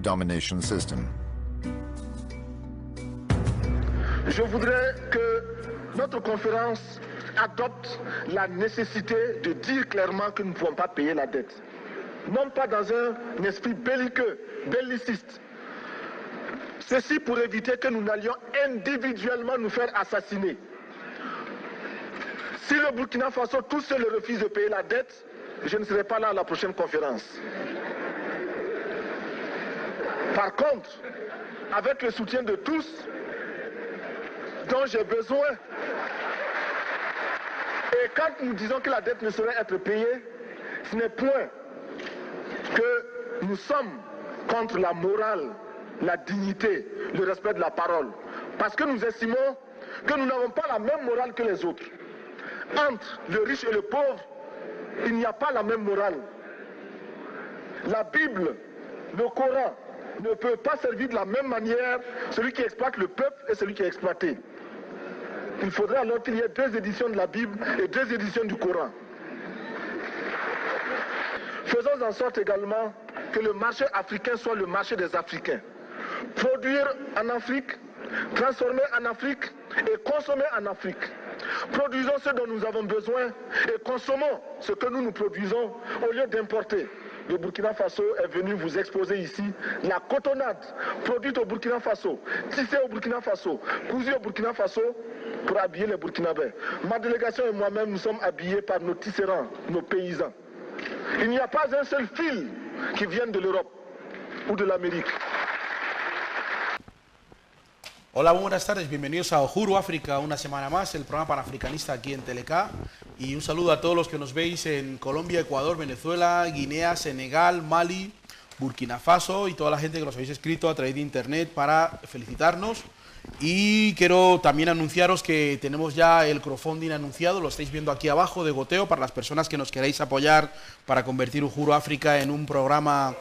domination system. Je voudrais que notre conférence adopte la nécessité de dire clairement que nous ne pouvons pas payer la dette. Non pas dans un esprit belliqueux, belliciste. Ceci pour éviter que nous n'allions individuellement nous faire assassiner. Si le Burkina Faso tout seul refuse de payer la dette, je ne serai pas là à la prochaine conférence. Par contre, avec le soutien de tous, dont j'ai besoin, et quand nous disons que la dette ne saurait être payée, ce n'est point que nous sommes contre la morale, la dignité, le respect de la parole. Parce que nous estimons que nous n'avons pas la même morale que les autres. Entre le riche et le pauvre, il n'y a pas la même morale. La Bible, le Coran, ne peut pas servir de la même manière celui qui exploite le peuple et celui qui est exploité. Il faudrait alors qu'il y ait deux éditions de la Bible et deux éditions du Coran. Faisons en sorte également que le marché africain soit le marché des Africains. Produire en Afrique, transformer en Afrique et consommer en Afrique. Produisons ce dont nous avons besoin et consommons ce que nous produisons au lieu d'importer. Le Burkina Faso est venu vous exposer ici la cotonnade produite au Burkina Faso, tissée au Burkina Faso, cousue au Burkina Faso pour habiller les Burkinabés. Ma délégation et moi-même, nous sommes habillés par nos tisserands, nos paysans. Il n'y a pas un seul fil qui vienne de l'Europe ou de l'Amérique. Hola, muy buenas tardes, bienvenidos a Uhuru África, una semana más, el programa panafricanista aquí en Telecá. Y un saludo a todos los que nos veis en Colombia, Ecuador, Venezuela, Guinea, Senegal, Mali, Burkina Faso y toda la gente que nos habéis escrito a través de internet para felicitarnos. Y quiero también anunciaros que tenemos ya el crowdfunding anunciado, lo estáis viendo aquí abajo de goteo, para las personas que nos queráis apoyar para convertir Uhuru África en un programa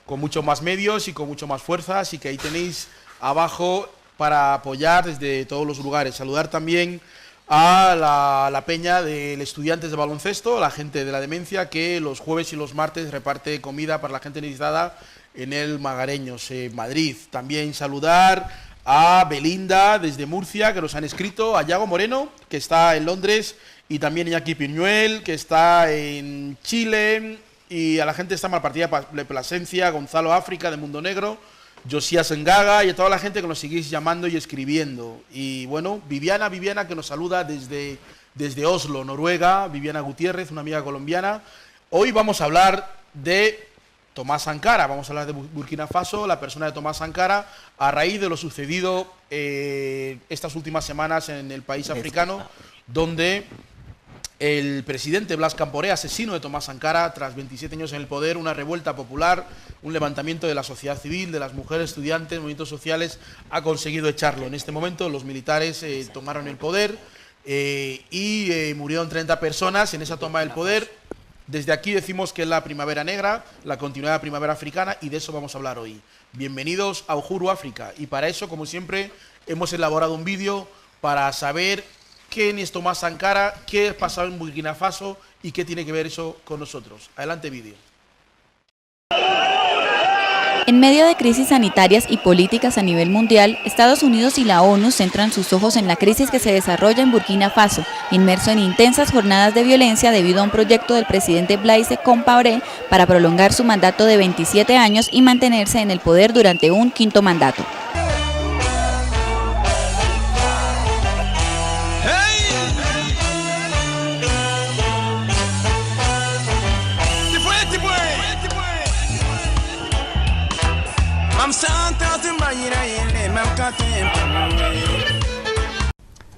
con mucho más medios y con mucho más fuerza, así que ahí tenéis abajo para apoyar desde todos los lugares. Saludar también a la peña de estudiantes de baloncesto, la gente de la demencia, que los jueves y los martes reparte comida para la gente necesitada en el Magareños, Madrid. También saludar a Belinda desde Murcia, que nos han escrito, a Yago Moreno, que está en Londres, y también a Iñaki Piñuel, que está en Chile, y a la gente de esta Malpartida de Plasencia, Gonzalo África de Mundo Negro, Josías Engaga y a toda la gente que nos seguís llamando y escribiendo. Y bueno, Viviana que nos saluda desde Oslo, Noruega, Viviana Gutiérrez, una amiga colombiana. Hoy vamos a hablar de Thomas Sankara, vamos a hablar de Burkina Faso, la persona de Thomas Sankara, a raíz de lo sucedido estas últimas semanas en el país africano, donde el presidente Blas Camporé, asesino de Thomas Sankara, tras 27 años en el poder, una revuelta popular, un levantamiento de la sociedad civil, de las mujeres, estudiantes, movimientos sociales, ha conseguido echarlo. En este momento los militares tomaron el poder y murieron 30 personas en esa toma del poder. Desde aquí decimos que es la primavera negra, la continuidad de la primavera africana, y de eso vamos a hablar hoy. Bienvenidos a Uhuru África, y para eso, como siempre, hemos elaborado un vídeo para saber quién es Thomas Sankara, qué ha pasado en Burkina Faso y qué tiene que ver eso con nosotros. Adelante vídeo. En medio de crisis sanitarias y políticas a nivel mundial, Estados Unidos y la ONU centran sus ojos en la crisis que se desarrolla en Burkina Faso, inmerso en intensas jornadas de violencia debido a un proyecto del presidente Blaise Compaoré para prolongar su mandato de 27 años y mantenerse en el poder durante un quinto mandato.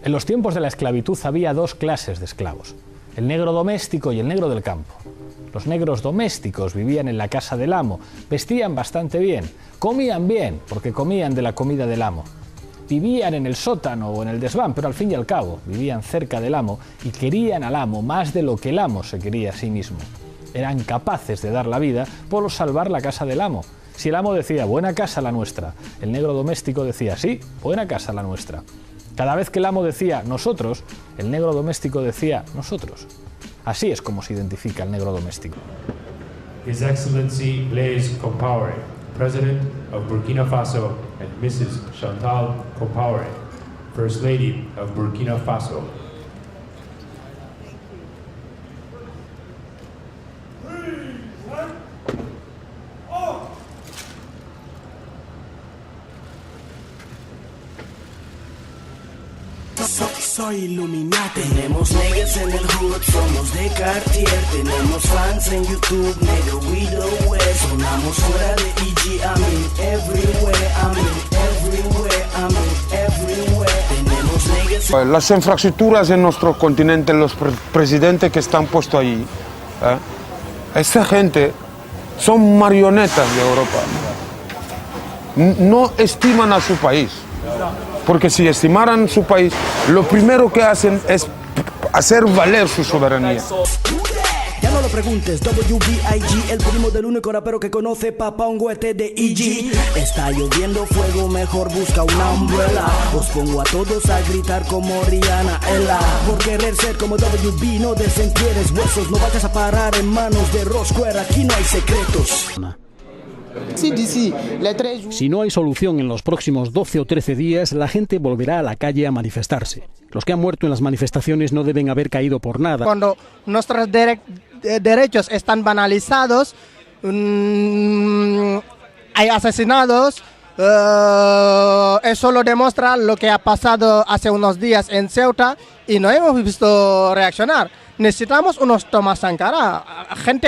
En los tiempos de la esclavitud había dos clases de esclavos, el negro doméstico y el negro del campo. Los negros domésticos vivían en la casa del amo, vestían bastante bien, comían bien, porque comían de la comida del amo. Vivían en el sótano o en el desván, pero al fin y al cabo vivían cerca del amo y querían al amo más de lo que el amo se quería a sí mismo. Eran capaces de dar la vida por salvar la casa del amo. Si el amo decía, buena casa la nuestra, el negro doméstico decía, sí, buena casa la nuestra. Cada vez que el amo decía, nosotros, el negro doméstico decía, nosotros. Así es como se identifica el negro doméstico. His Excellency Blaise Compaoré, President of Burkina Faso, and Mrs. Chantal Compaoré, First Lady of Burkina Faso. Soy Illuminati. Tenemos niggas en el hood, somos de Cartier. Tenemos fans en YouTube, nigga, we the West. Sonamos fuera de EG, I'm in everywhere, I'm in everywhere, I'm in everywhere. Tenemos niggas. Las infraestructuras en nuestro continente, los presidentes que están puestos ahí, esta gente son marionetas de Europa. No estiman a su país. Porque si estimaran su país, lo primero que hacen es hacer valer su soberanía. Ya no lo preguntes, WBIG, el primo del único rapero que conoce Papá un guete de EG. Está lloviendo fuego, mejor busca una umbrella. Os pongo a todos a gritar como Rihanna, Ella. Por querer ser como WB, no desentierres huesos. No vayas a parar en manos de Rosquare, aquí no hay secretos. Si no hay solución en los próximos 12 o 13 días, la gente volverá a la calle a manifestarse. Los que han muerto en las manifestaciones no deben haber caído por nada. Cuando nuestros derechos están banalizados, hay asesinados, eso lo demuestra lo que ha pasado hace unos días en Ceuta y no hemos visto reaccionar. Necesitamos unos Thomas Sankara, gente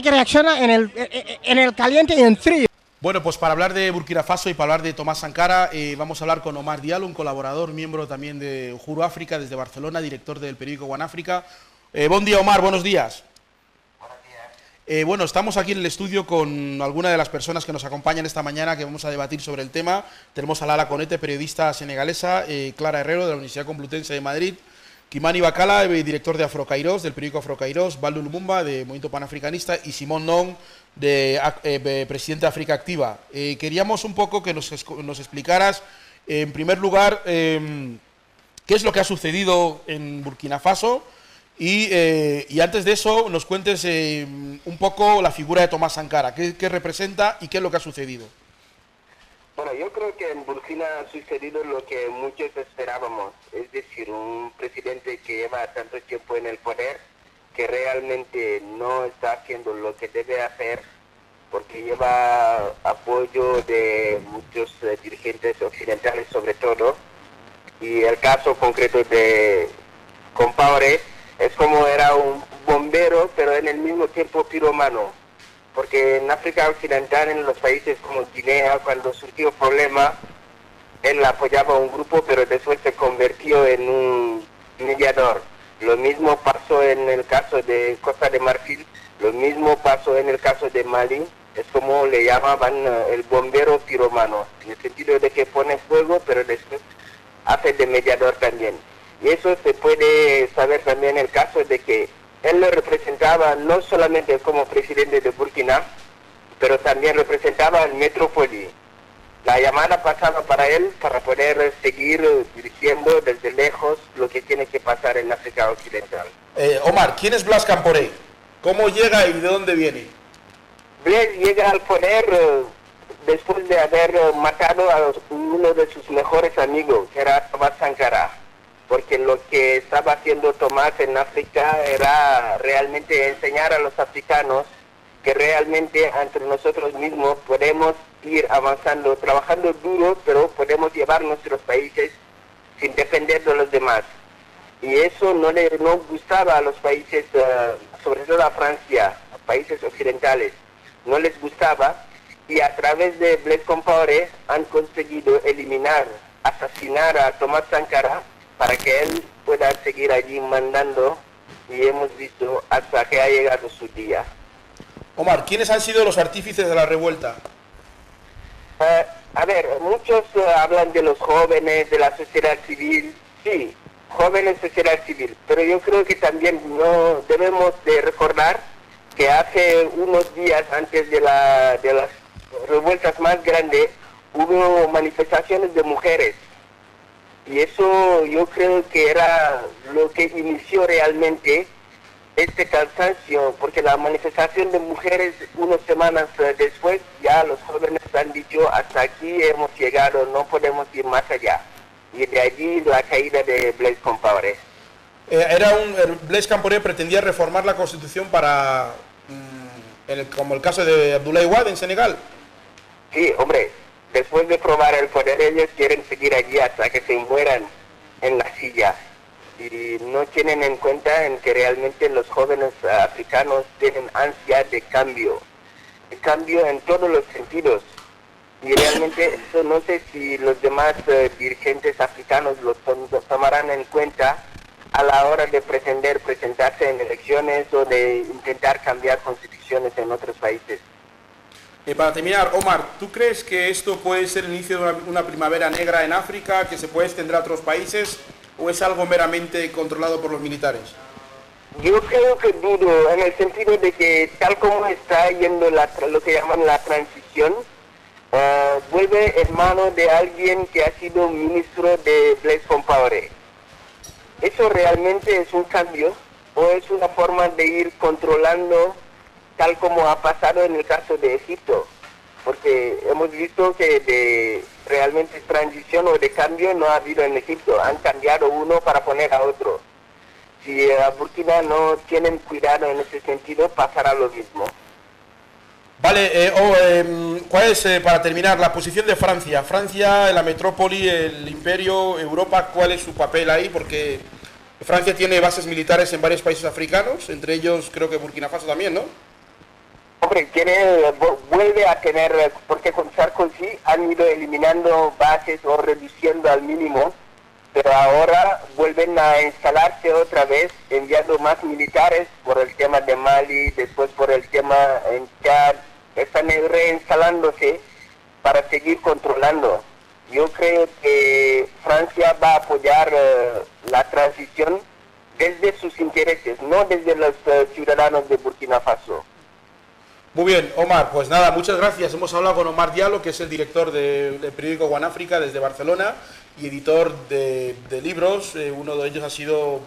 que reacciona en el caliente y en frío. Bueno, pues para hablar de Burkina Faso y para hablar de Tomás Sankara, vamos a hablar con Omar Diallo, un colaborador, miembro también de Uhuru África, desde Barcelona, director del periódico One Africa. Buen día, Omar, buenos días. Buenos días. Bueno, estamos aquí en el estudio con alguna de las personas que nos acompañan esta mañana, que vamos a debatir sobre el tema. Tenemos a Lala Conete, periodista senegalesa, Clara Herrero, de la Universidad Complutense de Madrid, Kimani Bakala, director de Afrokairos, del periódico Afrokairos, Baldu Lumumba, de Movimiento Panafricanista, y Simón Non, de presidente de África Activa. Queríamos un poco que nos explicaras, en primer lugar, qué es lo que ha sucedido en Burkina Faso y antes de eso nos cuentes un poco la figura de Tomás Sankara, qué representa y qué es lo que ha sucedido. Bueno, yo creo que en Burkina ha sucedido lo que muchos esperábamos, es decir, un presidente que lleva tanto tiempo en el poder que realmente no está haciendo lo que debe hacer porque lleva apoyo de muchos dirigentes occidentales sobre todo, y el caso concreto de Compaoré es como era un bombero pero en el mismo tiempo piromano. Porque en África Occidental, en los países como Guinea, cuando surgió problema, él apoyaba a un grupo, pero después se convirtió en un mediador. Lo mismo pasó en el caso de Costa de Marfil, lo mismo pasó en el caso de Mali. Es como le llamaban el bombero piromano, en el sentido de que pone fuego, pero después hace de mediador también. Y eso se puede saber también en el caso de que él lo representaba no solamente como presidente de Burkina, pero también representaba al metrópoli. La llamada pasaba para él para poder seguir dirigiendo desde lejos lo que tiene que pasar en África Occidental. Omar, ¿quién es Blas Compaoré? ¿Cómo llega y de dónde viene? Blas llega al poder después de haber matado a uno de sus mejores amigos, que era Tomás Sankara. Porque lo que estaba haciendo Tomás en África era realmente enseñar a los africanos que realmente entre nosotros mismos podemos ir avanzando, trabajando duro, pero podemos llevar nuestros países sin depender de los demás. Y eso no gustaba a los países, sobre todo a Francia, a países occidentales, no les gustaba, y a través de Blaise Compaoré han conseguido asesinar a Tomás Sankara, para que él pueda seguir allí mandando, y hemos visto hasta que ha llegado su día. Omar, ¿quiénes han sido los artífices de la revuelta? A ver, muchos hablan de los jóvenes, de la sociedad civil. Sí, jóvenes, sociedad civil, pero yo creo que también no debemos de recordar que hace unos días antes de las revueltas más grandes hubo manifestaciones de mujeres. Y eso yo creo que era lo que inició realmente este cansancio, porque la manifestación de mujeres unas semanas después ya los jóvenes han dicho hasta aquí hemos llegado, no podemos ir más allá. Y de allí la caída de Blaise Compaoré. Blaise Compaoré pretendía reformar la constitución para, como el caso de Abdoulaye Wade en Senegal. Sí, hombre, después de probar el poder ellos quieren seguir allí hasta que se mueran en la silla. Y no tienen en cuenta en que realmente los jóvenes africanos tienen ansia de cambio en todos los sentidos. Y realmente eso no sé si los demás dirigentes africanos lo tomarán en cuenta a la hora de pretender presentarse en elecciones o de intentar cambiar constituciones en otros países. Para terminar, Omar, ¿tú crees que esto puede ser el inicio de una primavera negra en África, que se puede extender a otros países, o es algo meramente controlado por los militares? Yo creo que dudo, en el sentido de que tal como está yendo lo que llaman la transición, vuelve en manos de alguien que ha sido ministro de Blaise Compaoré. ¿Eso realmente es un cambio o es una forma de ir controlando tal como ha pasado en el caso de Egipto? Porque hemos visto que de realmente transición o de cambio no ha habido en Egipto, han cambiado uno para poner a otro. Si a Burkina no tienen cuidado en ese sentido, pasará lo mismo. Vale, ¿cuál es, para terminar, la posición de Francia? Francia, la metrópoli, el imperio, Europa, ¿cuál es su papel ahí? Porque Francia tiene bases militares en varios países africanos, entre ellos creo que Burkina Faso también, ¿no? Hombre, vuelve a tener, porque con Sarkozy han ido eliminando bases o reduciendo al mínimo, pero ahora vuelven a instalarse otra vez, enviando más militares por el tema de Mali, después por el tema en Chad, están reinstalándose para seguir controlando. Yo creo que Francia va a apoyar la transición desde sus intereses, no desde los ciudadanos de Burkina Faso. Muy bien, Omar, pues nada, muchas gracias. Hemos hablado con Omar Diallo, que es el director del periódico One Africa desde Barcelona y editor de libros. Uno de ellos ha sido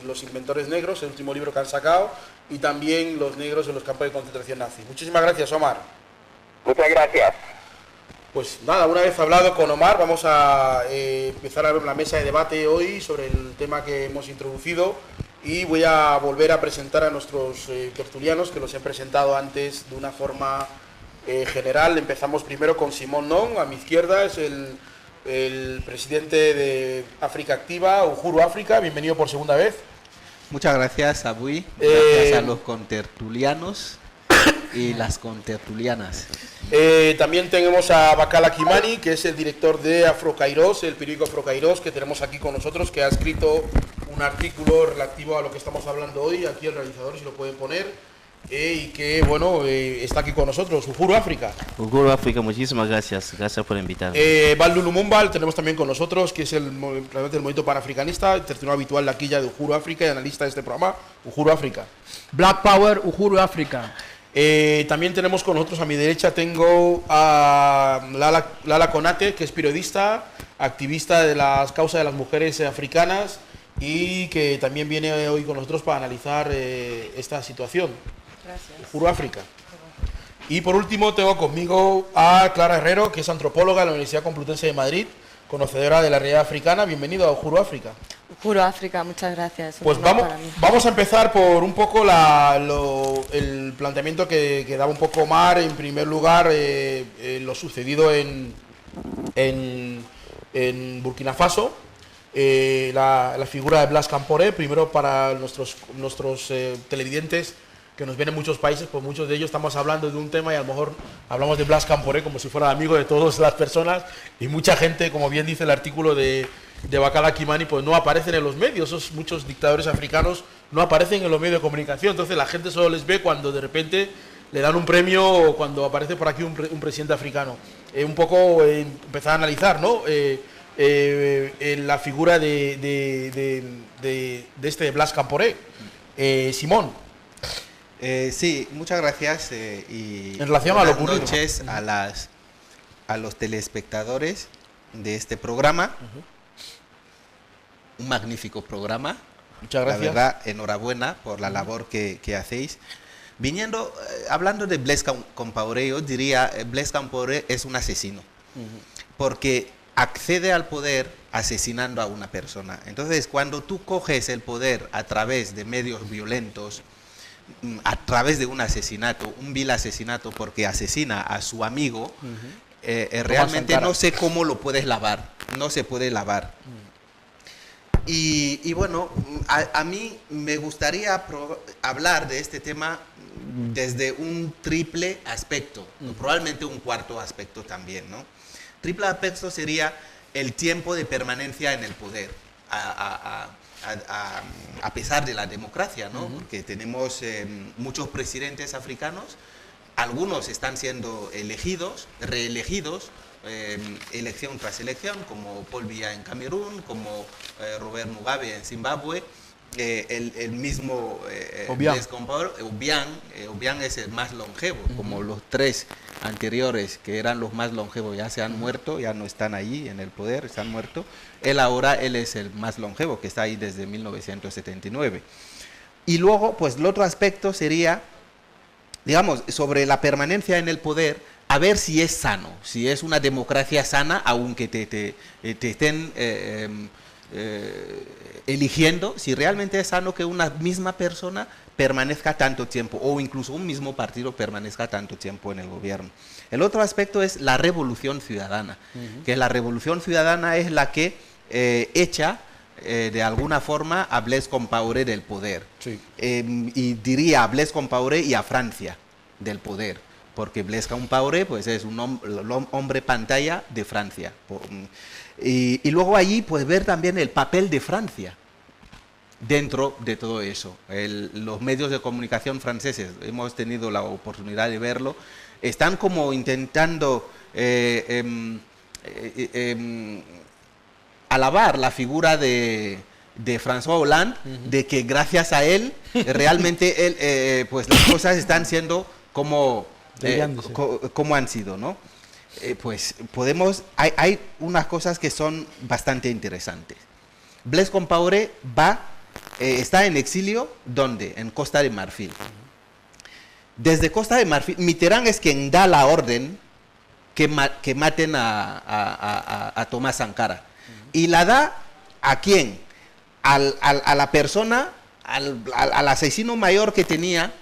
Los Inventores Negros, el último libro que han sacado, y también Los Negros en los campos de concentración nazi. Muchísimas gracias, Omar. Muchas gracias. Pues nada, una vez hablado con Omar, vamos a empezar a ver la mesa de debate hoy sobre el tema que hemos introducido. Y voy a volver a presentar a nuestros tertulianos, que los he presentado antes de una forma general. Empezamos primero con Simon Non, a mi izquierda, es el presidente de África Activa, Uhuru África. Bienvenido por segunda vez. Muchas gracias, Abui. Gracias a los contertulianos y las contertulianas. También tenemos a Bakala Kimani, que es el director de Afrokairos, el periódico Afrokairos, que tenemos aquí con nosotros, que ha escrito un artículo relativo a lo que estamos hablando hoy. Aquí el realizador, si lo pueden poner, y que, bueno, está aquí con nosotros, Uhuru África. Uhuru África, muchísimas gracias. Gracias por invitarme. Baldu Lumumba, tenemos también con nosotros, que es el movimiento panafricanista, tertuliano habitual de aquí ya de Uhuru África y analista de este programa, Uhuru África. Black Power, Uhuru África. También tenemos con nosotros, a mi derecha tengo a Lala Konate, que es periodista, activista de las causas de las mujeres africanas y que también viene hoy con nosotros para analizar esta situación. Gracias. Uhuru África. Y por último tengo conmigo a Clara Herrero, que es antropóloga de la Universidad Complutense de Madrid, conocedora de la realidad africana. Bienvenido a Uhuru África. Uhuru África, muchas gracias. Pues vamos a empezar por un poco el planteamiento que daba un poco Omar. En primer lugar, lo sucedido en Burkina Faso, la figura de Blaise Compaoré. Primero, para nuestros televidentes que nos ven en muchos países, pues muchos de ellos estamos hablando de un tema y a lo mejor hablamos de Blaise Compaoré como si fuera amigo de todas las personas, y mucha gente, como bien dice el artículo de Bakala Kimani, pues no aparecen en los medios. Muchos dictadores africanos no aparecen en los medios de comunicación, entonces la gente solo les ve cuando de repente le dan un premio o cuando aparece por aquí un presidente africano. Un poco empezar a analizar, ¿no? La figura de este Blaise Compaoré. Simón. Sí, muchas gracias y en relación a lo ocurrido. Buenas noches a los telespectadores de este programa. Un magnífico programa. Muchas gracias. La verdad, enhorabuena por la labor que hacéis. Viniendo, hablando de Blaise Compaoré, yo diría, Blaise Compaoré es un asesino, porque accede al poder asesinando a una persona. Entonces, cuando tú coges el poder a través de medios violentos, a través de un asesinato, un vil asesinato, porque asesina a su amigo, realmente no sé cómo lo puedes lavar, no se puede lavar. Y bueno, a mí me gustaría hablar de este tema desde un triple aspecto, probablemente un cuarto aspecto también, ¿no? Triple aspecto sería el tiempo de permanencia en el poder, a pesar de la democracia, ¿no? Porque tenemos muchos presidentes africanos, algunos están siendo elegidos, reelegidos, elección tras elección, como Paul Biya en Camerún, como Robert Mugabe en Zimbabue, el mismo Obiang es el más longevo, como los tres anteriores que eran los más longevos ya se han muerto, ya no están allí en el poder, se han muerto. Él es el más longevo, que está ahí desde 1979. Y luego, pues el otro aspecto sería, digamos, sobre la permanencia en el poder, a ver si es sano, si es una democracia sana, aunque te estén eligiendo, si realmente es sano que una misma persona permanezca tanto tiempo, o incluso un mismo partido permanezca tanto tiempo en el gobierno. El otro aspecto es la revolución ciudadana, que la revolución ciudadana es la que echa de alguna forma a Blaise Compaoré del poder. Sí. Y diría a Blaise Compaoré y a Francia del poder, porque Blaise Compaoré pues, es un hombre pantalla de Francia. Y luego allí pues ver también el papel de Francia dentro de todo eso. Los medios de comunicación franceses, hemos tenido la oportunidad de verlo, están como intentando alabar la figura de François Hollande, de que gracias a él realmente pues las cosas están siendo como han sido, ¿no? Pues hay unas cosas que son bastante interesantes. Blaise Compaoré está en exilio, ¿dónde? En Costa de Marfil. Desde Costa de Marfil, Mitterrand es quien da la orden que maten a Thomas Sankara. Y la da ¿a quién? A la persona, al asesino mayor que tenía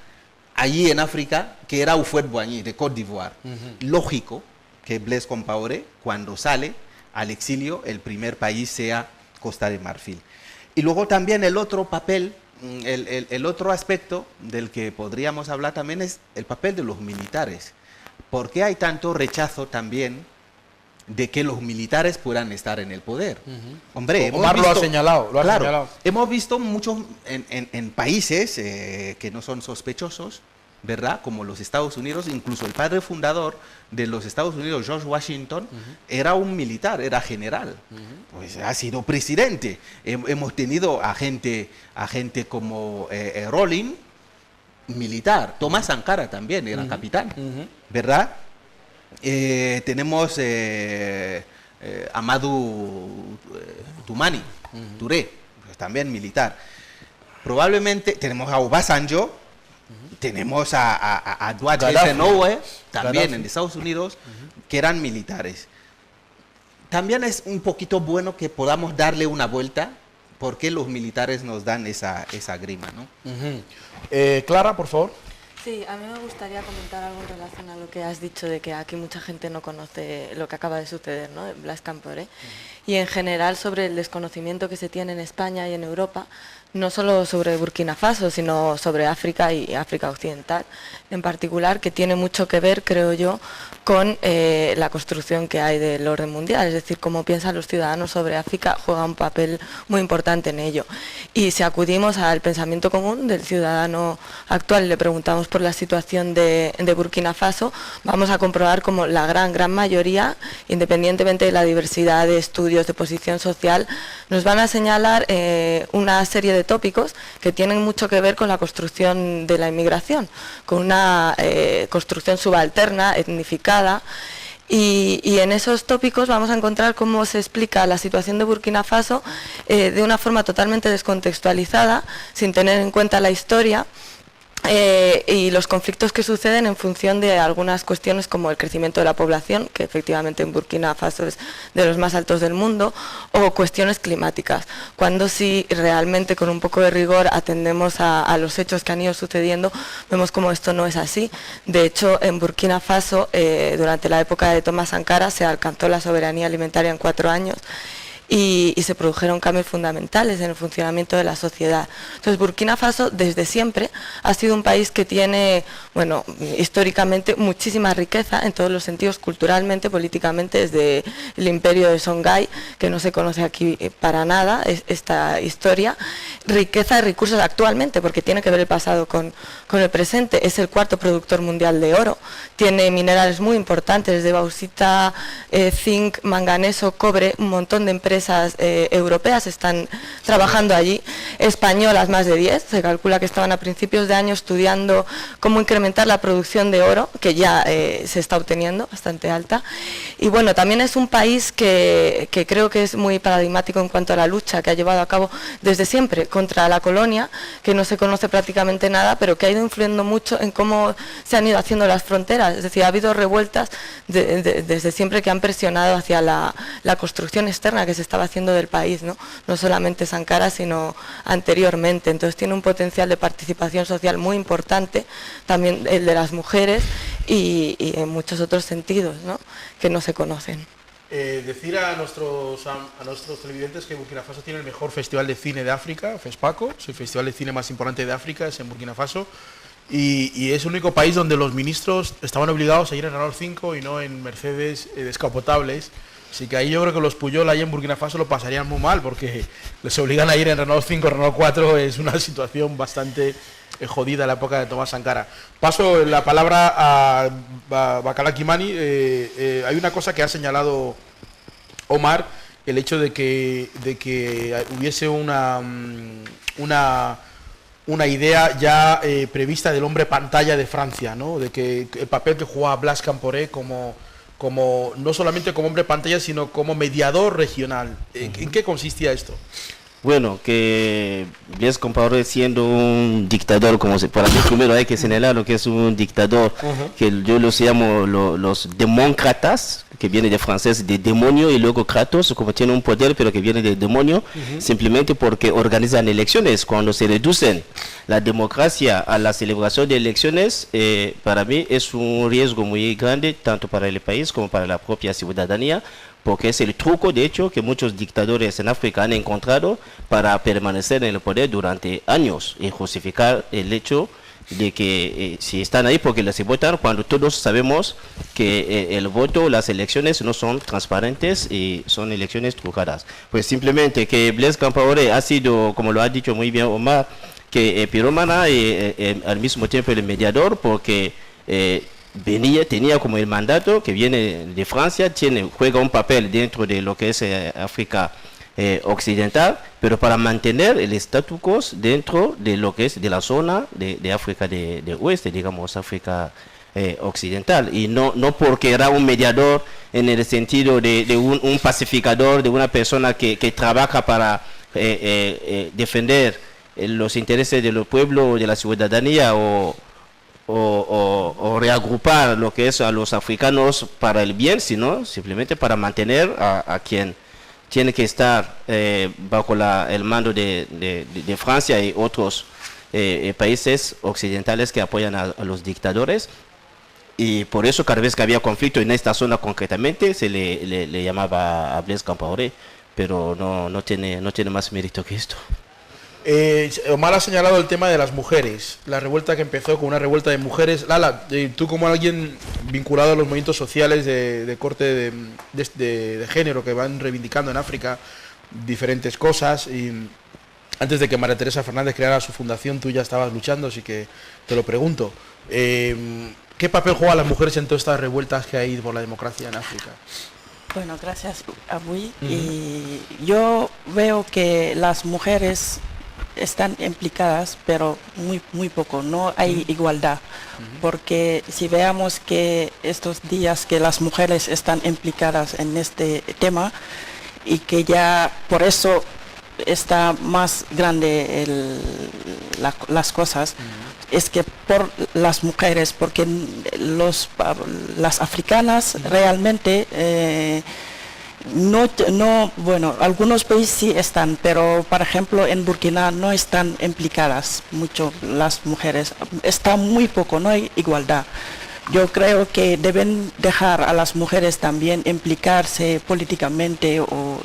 allí en África, que era Houphouët-Boigny, de Côte d'Ivoire. Lógico que Blaise Compaoré, cuando sale al exilio, el primer país sea Costa de Marfil. Y luego también el otro papel, el otro aspecto del que podríamos hablar también es el papel de los militares. ¿Por qué hay tanto rechazo también de que los militares puedan estar en el poder? Hombre, Omar lo ha señalado. Hemos visto muchos en países que no son sospechosos, ¿verdad? Como los Estados Unidos, incluso el padre fundador de los Estados Unidos, George Washington, era un militar, era general, pues ha sido presidente. Hemos tenido a gente como Rawlings, militar. Thomas Sankara también era capitán, ¿verdad? Tenemos Amadou Touré, pues también militar. Probablemente tenemos a Obasanjo, tenemos a Dwight Eisenhower, también en Estados Unidos, que eran militares. También es un poquito bueno que podamos darle una vuelta, porque los militares nos dan esa grima, ¿no? Clara, por favor. Sí, a mí me gustaría comentar algo en relación a lo que has dicho de que aquí mucha gente no conoce lo que acaba de suceder, ¿no? De Blaise Compaoré. Y en general sobre el desconocimiento que se tiene en España y en Europa, no solo sobre Burkina Faso, sino sobre África y África Occidental en particular, que tiene mucho que ver, creo yo, con la construcción que hay del orden mundial, es decir, cómo piensan los ciudadanos sobre África juega un papel muy importante en ello. Y si acudimos al pensamiento común del ciudadano actual y le preguntamos por la situación de Burkina Faso, vamos a comprobar como la gran mayoría, independientemente de la diversidad de estudios, de posición social, nos van a señalar una serie de tópicos que tienen mucho que ver con la construcción de la inmigración, con una construcción subalterna, etnificada, Y en esos tópicos vamos a encontrar cómo se explica la situación de Burkina Faso de una forma totalmente descontextualizada, sin tener en cuenta la historia y los conflictos que suceden en función de algunas cuestiones como el crecimiento de la población, que efectivamente en Burkina Faso es de los más altos del mundo, o cuestiones climáticas, cuando si realmente con un poco de rigor atendemos a los hechos que han ido sucediendo, vemos como esto no es así. De hecho, en Burkina Faso, durante la época de Thomas Sankara, se alcanzó la soberanía alimentaria en 4 años, y se produjeron cambios fundamentales en el funcionamiento de la sociedad. Entonces, Burkina Faso desde siempre ha sido un país que tiene, bueno, históricamente muchísima riqueza en todos los sentidos, culturalmente, políticamente, desde el imperio de Songhai, que no se conoce aquí para nada, esta historia, riqueza de recursos actualmente, porque tiene que ver el pasado con el presente. Es el 4º productor mundial de oro, tiene minerales muy importantes, de bauxita, zinc, manganeso, cobre, un montón de empresas europeas están trabajando allí, españolas más de 10, se calcula que estaban a principios de año estudiando cómo incrementar la producción de oro, que ya se está obteniendo, bastante alta. Y bueno, también es un país que creo que es muy paradigmático en cuanto a la lucha que ha llevado a cabo desde siempre contra la colonia, que no se conoce prácticamente nada, pero que ha ido influyendo mucho en cómo se han ido haciendo las fronteras. Es decir, ha habido revueltas desde siempre que han presionado hacia la construcción externa que se estaba haciendo del país, no solamente Sankara, sino anteriormente. Entonces tiene un potencial de participación social muy importante, también el de las mujeres y en muchos otros sentidos, que no se conocen. Decir a nuestros televidentes que Burkina Faso tiene el mejor festival de cine de África, FESPACO, es el festival de cine más importante de África, es en Burkina Faso, y es el único país donde los ministros estaban obligados a ir en Renault 5 y no en Mercedes descapotables. Así que ahí yo creo que los Puyol ahí en Burkina Faso lo pasarían muy mal, porque les obligan a ir en Renault 5, Renault 4, es una situación bastante jodida en la época de Thomas Sankara. Paso la palabra a Bacala Kimani. Hay una cosa que ha señalado Omar, el hecho de que hubiese una idea ya prevista del hombre pantalla de Francia, ¿no? De que el papel que jugaba Blaise Compaoré como no solamente como hombre pantalla, sino como mediador regional. ¿En qué consistía esto? Bueno, que Blaise Compaoré siendo un dictador, para mí primero hay que señalar lo que es un dictador, que yo los llamo los demócratas, que viene de francés de demonio, y luego kratos, como tiene un poder pero que viene de demonio, simplemente porque organizan elecciones. Cuando se reducen la democracia a la celebración de elecciones, para mí es un riesgo muy grande, tanto para el país como para la propia ciudadanía, porque es el truco, de hecho, que muchos dictadores en África han encontrado para permanecer en el poder durante años y justificar el hecho de que si están ahí porque les votan, cuando todos sabemos que el voto, las elecciones no son transparentes y son elecciones trucadas. Pues simplemente que Blaise Compaoré ha sido, como lo ha dicho muy bien Omar, que pirómana y al mismo tiempo el mediador, porque tenía como el mandato que viene de Francia, juega un papel dentro de lo que es África occidental, pero para mantener el statu quo dentro de lo que es de la zona de África de oeste, digamos África occidental, y no porque era un mediador en el sentido de un pacificador, de una persona que trabaja para defender los intereses del pueblo, de la ciudadanía, o reagrupar lo que es a los africanos para el bien, sino simplemente para mantener a quien tiene que estar bajo el mando de Francia y otros países occidentales que apoyan a los dictadores. Y por eso cada vez que había conflicto en esta zona concretamente se le llamaba a Blaise Compaoré, pero no tiene más mérito que esto. Omar ha señalado el tema de las mujeres, la revuelta que empezó con una revuelta de mujeres. Lala, tú como alguien vinculado a los movimientos sociales de corte de género que van reivindicando en África diferentes cosas, y antes de que María Teresa Fernández creara su fundación tú ya estabas luchando, así que te lo pregunto. ¿Qué papel juegan las mujeres en todas estas revueltas que hay por la democracia en África? Bueno, gracias a Bui. Y yo veo que las mujeres están implicadas, pero muy poco, no hay igualdad, porque si veamos que estos días que las mujeres están implicadas en este tema y que ya por eso está más grande las cosas, es que por las mujeres, porque las africanas realmente bueno, algunos países sí están, pero por ejemplo en Burkina no están implicadas mucho las mujeres, está muy poco, no hay igualdad. Yo creo que deben dejar a las mujeres también implicarse políticamente o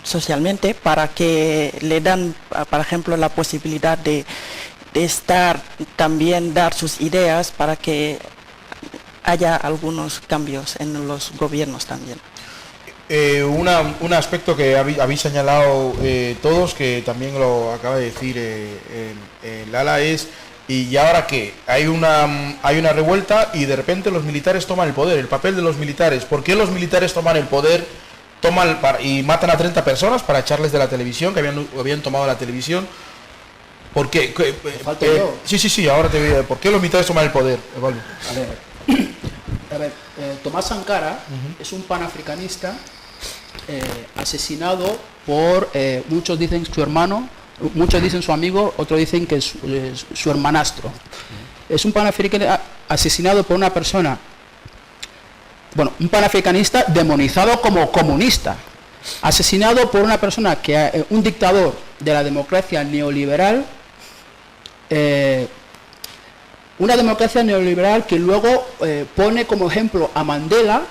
socialmente, para que le dan, por ejemplo, la posibilidad de estar, también dar sus ideas para que haya algunos cambios en los gobiernos también. Un aspecto que habéis señalado todos, que también lo acaba de decir Lala, es ¿y ahora qué? Hay una revuelta y de repente los militares toman el poder, el papel de los militares. ¿Por qué los militares toman el poder y matan a 30 personas para echarles de la televisión, que habían tomado la televisión? ¿Por qué? Sí, ahora te digo, ¿por qué los militares toman el poder, Evaldo? A ver, Tomás Sankara es un panafricanista asesinado por, muchos dicen su hermano, muchos dicen su amigo, otros dicen que es su hermanastro. Es un panafricanista asesinado por una persona, bueno, un panafricanista demonizado como comunista, asesinado por una persona que, un dictador de la democracia neoliberal, una democracia neoliberal que luego pone como ejemplo a Mandela,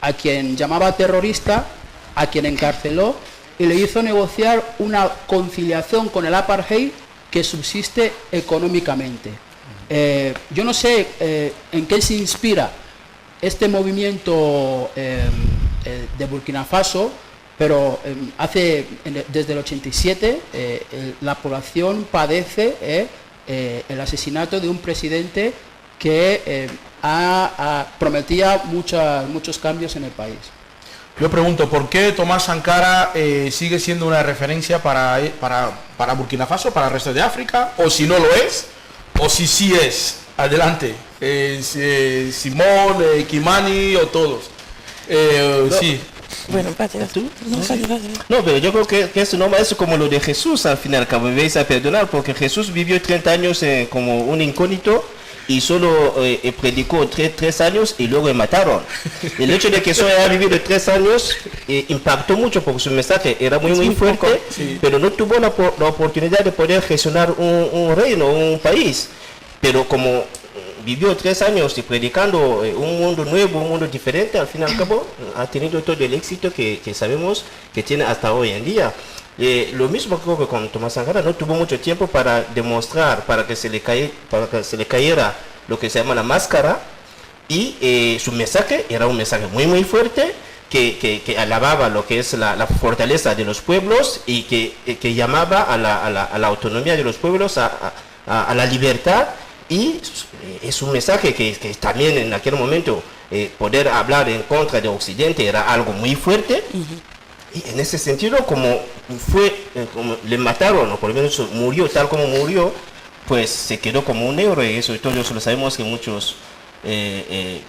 a quien llamaba terrorista, a quien encarceló y le hizo negociar una conciliación con el apartheid que subsiste económicamente. Yo no sé en qué se inspira este movimiento de Burkina Faso, pero desde el 87 la población padece el asesinato de un presidente que prometía muchos cambios en el país. Yo pregunto, ¿por qué Tomás Sankara sigue siendo una referencia para Burkina Faso, para el resto de África? O si no lo es, o si sí es. Adelante. Simón, Kimani o todos. Sí. Bueno, tú. No, pero yo creo que eso no es como lo de Jesús, al final, que me vais a perdonar, porque Jesús vivió 30 años como un incógnito y solo predicó 3 años y luego le mataron. El hecho de que solo haya vivido 3 años impactó mucho porque su mensaje era muy fuerte, sí. Pero no tuvo la oportunidad de poder gestionar un reino, un país. Pero como vivió 3 años y predicando un mundo nuevo, un mundo diferente, al fin y al cabo ha tenido todo el éxito que sabemos que tiene hasta hoy en día. Lo mismo creo que con Tomás Sankara, no tuvo mucho tiempo para demostrar, para que se le cayera lo que se llama la máscara, y su mensaje era un mensaje muy fuerte, que alababa lo que es la fortaleza de los pueblos y que llamaba a la autonomía de los pueblos, a la libertad, y es un mensaje que también en aquel momento poder hablar en contra de Occidente era algo muy fuerte. Y en ese sentido, como le mataron, o por lo menos murió tal como murió, pues se quedó como un héroe. Y eso todos lo sabemos, que muchos hay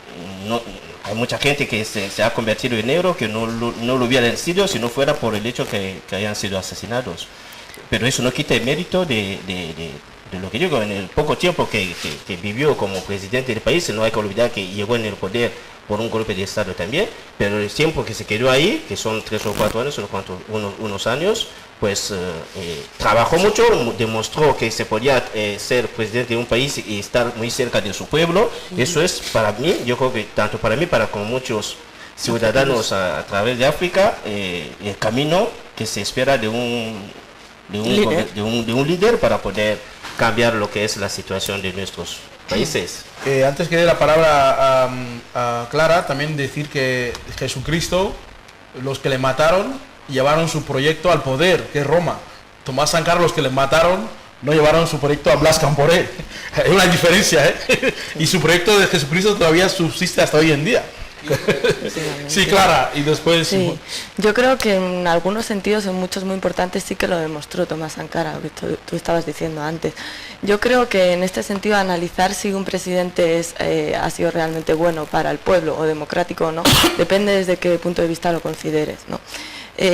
mucha gente que se ha convertido en héroe, que no lo hubieran sido si no fuera por el hecho que hayan sido asesinados. Pero eso no quita el mérito de lo que digo, en el poco tiempo que vivió como presidente del país. No hay que olvidar que llegó en el poder por un golpe de Estado también, pero el tiempo que se quedó ahí, que son 3 o 4 años, unos años, pues trabajó mucho, demostró que se podía ser presidente de un país y estar muy cerca de su pueblo. Eso es, para mí, yo creo que tanto para mí, como muchos ciudadanos a través de África, el camino que se espera de un líder para poder cambiar lo que es la situación de nuestros países. Antes que dé la palabra a Clara, también decir que Jesucristo, los que le mataron, llevaron su proyecto al poder, que es Roma. Tomás Sankara, los que le mataron, no llevaron su proyecto a Blas Compaoré. Hay una diferencia, ¿eh? Y su proyecto de Jesucristo todavía subsiste hasta hoy en día. Sí, Clara, y después... Sí. Yo creo que en algunos sentidos, en muchos muy importantes, sí que lo demostró Tomás Sankara, lo que tú estabas diciendo antes. Yo creo que en este sentido analizar si un presidente ha sido realmente bueno para el pueblo o democrático o no, depende desde qué punto de vista lo consideres, ¿no?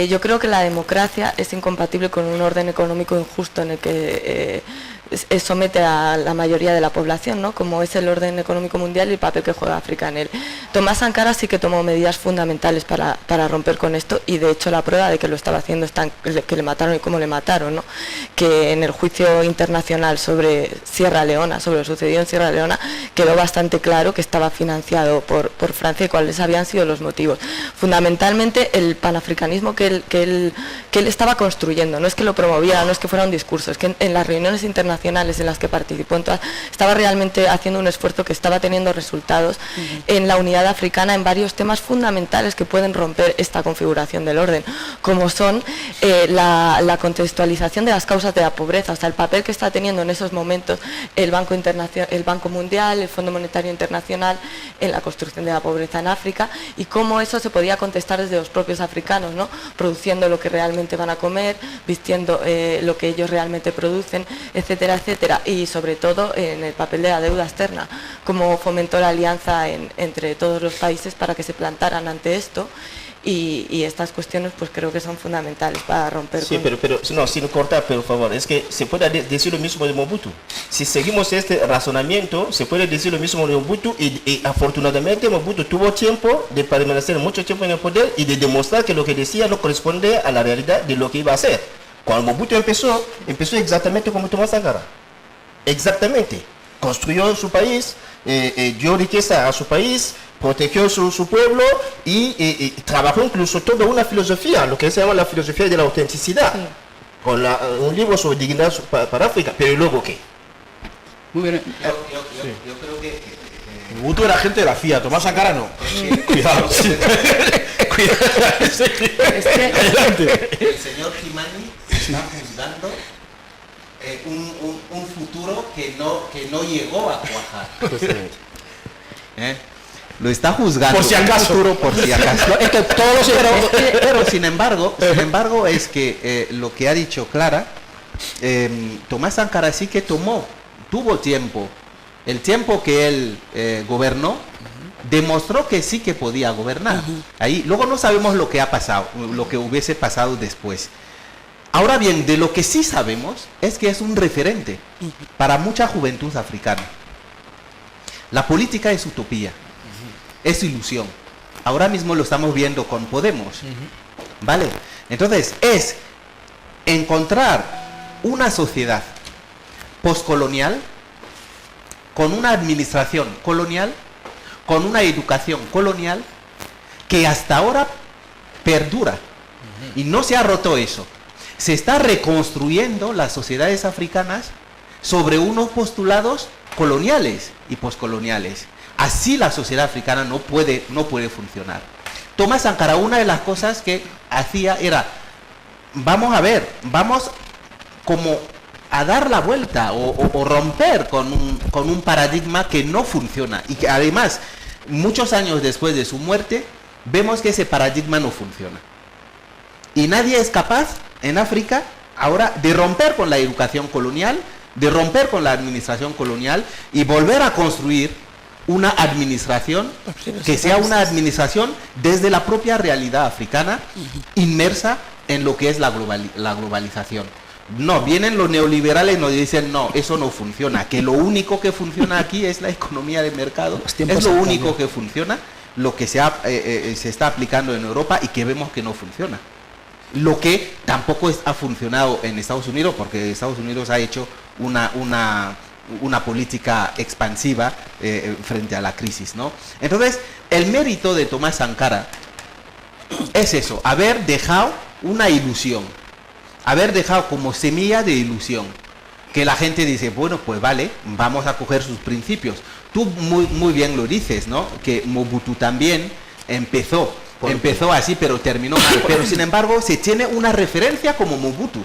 Yo creo que la democracia es incompatible con un orden económico injusto en el que somete a la mayoría de la población, ¿no? Como es el orden económico mundial y el papel que juega África en él. Tomás Sankara sí que tomó medidas fundamentales para romper con esto, y de hecho la prueba de que lo estaba haciendo está en que le mataron y cómo le mataron, ¿no? Que en el juicio internacional sobre Sierra Leona, sobre lo sucedido en Sierra Leona, quedó bastante claro que estaba financiado por Francia y cuáles habían sido los motivos. Fundamentalmente el panafricanismo que él estaba construyendo, no es que lo promoviera, no es que fuera un discurso, es que en las reuniones internacionales en las que participó, estaba realmente haciendo un esfuerzo que estaba teniendo resultados en la unidad africana en varios temas fundamentales que pueden romper esta configuración del orden, como son la contextualización de las causas de la pobreza, o sea, el papel que está teniendo en esos momentos el Banco Mundial, el Fondo Monetario Internacional en la construcción de la pobreza en África, y cómo eso se podía contestar desde los propios africanos, ¿no? Produciendo lo que realmente van a comer, vistiendo lo que ellos realmente producen, etcétera, etcétera, y sobre todo en el papel de la deuda externa, cómo fomentó la alianza entre todos los países para que se plantaran ante esto, y estas cuestiones pues creo que son fundamentales para romper. Sí, pero no, sin cortar, por favor, es que se puede decir lo mismo de Mobutu. Si seguimos este razonamiento, se puede decir lo mismo de Mobutu, y afortunadamente Mobutu tuvo tiempo de permanecer mucho tiempo en el poder y de demostrar que lo que decía no corresponde a la realidad de lo que iba a hacer. Cuando Mobutu empezó exactamente como Tomás Sankara. Exactamente. Construyó su país, dio riqueza a su país, protegió su pueblo y trabajó incluso toda una filosofía, lo que se llama la filosofía de la autenticidad, con un libro sobre dignidad para África. Pero ¿y luego qué? Muy bien. Yo creo que Mobutu era agente de la CIA, Tomás Sankara no. Cuidado. Cuidado. El señor Kimani está juzgando un futuro que no llegó a cuajar. Lo está juzgando. Por si acaso. Futuro, por si acaso. Es que todos pero sin embargo es que lo que ha dicho Clara, Tomás Sankara sí que tuvo tiempo. El tiempo que él gobernó demostró que sí que podía gobernar. Ahí luego no sabemos lo que ha pasado, lo que hubiese pasado después. Ahora bien, de lo que sí sabemos es que es un referente para mucha juventud africana. La política es utopía, es ilusión. Ahora mismo lo estamos viendo con Podemos, ¿vale? Entonces, es encontrar una sociedad postcolonial con una administración colonial, con una educación colonial que hasta ahora perdura y no se ha roto eso. Se está reconstruyendo las sociedades africanas sobre unos postulados coloniales y poscoloniales. Así la sociedad africana no puede funcionar. Tomás Sankara, una de las cosas que hacía era, vamos como a dar la vuelta o romper con un paradigma que no funciona, y que además muchos años después de su muerte vemos que ese paradigma no funciona. Y nadie es capaz en África ahora de romper con la educación colonial, de romper con la administración colonial y volver a construir una administración que sea una administración desde la propia realidad africana, inmersa en lo que es la globalización. No, vienen los neoliberales y nos dicen, no, eso no funciona, que lo único que funciona aquí es la economía de mercado, es lo único que funciona, lo que se está aplicando en Europa y que vemos que no funciona. Lo que tampoco ha funcionado en Estados Unidos, porque Estados Unidos ha hecho una política expansiva frente a la crisis, ¿no? Entonces, el mérito de Tomás Sankara es eso, haber dejado una ilusión, haber dejado como semilla de ilusión, que la gente dice, bueno, pues vale, vamos a coger sus principios. Tú muy bien lo dices, ¿no? Que Mobutu también empezó así, pero terminó mal. Pero sin embargo, se tiene una referencia como Mobutu,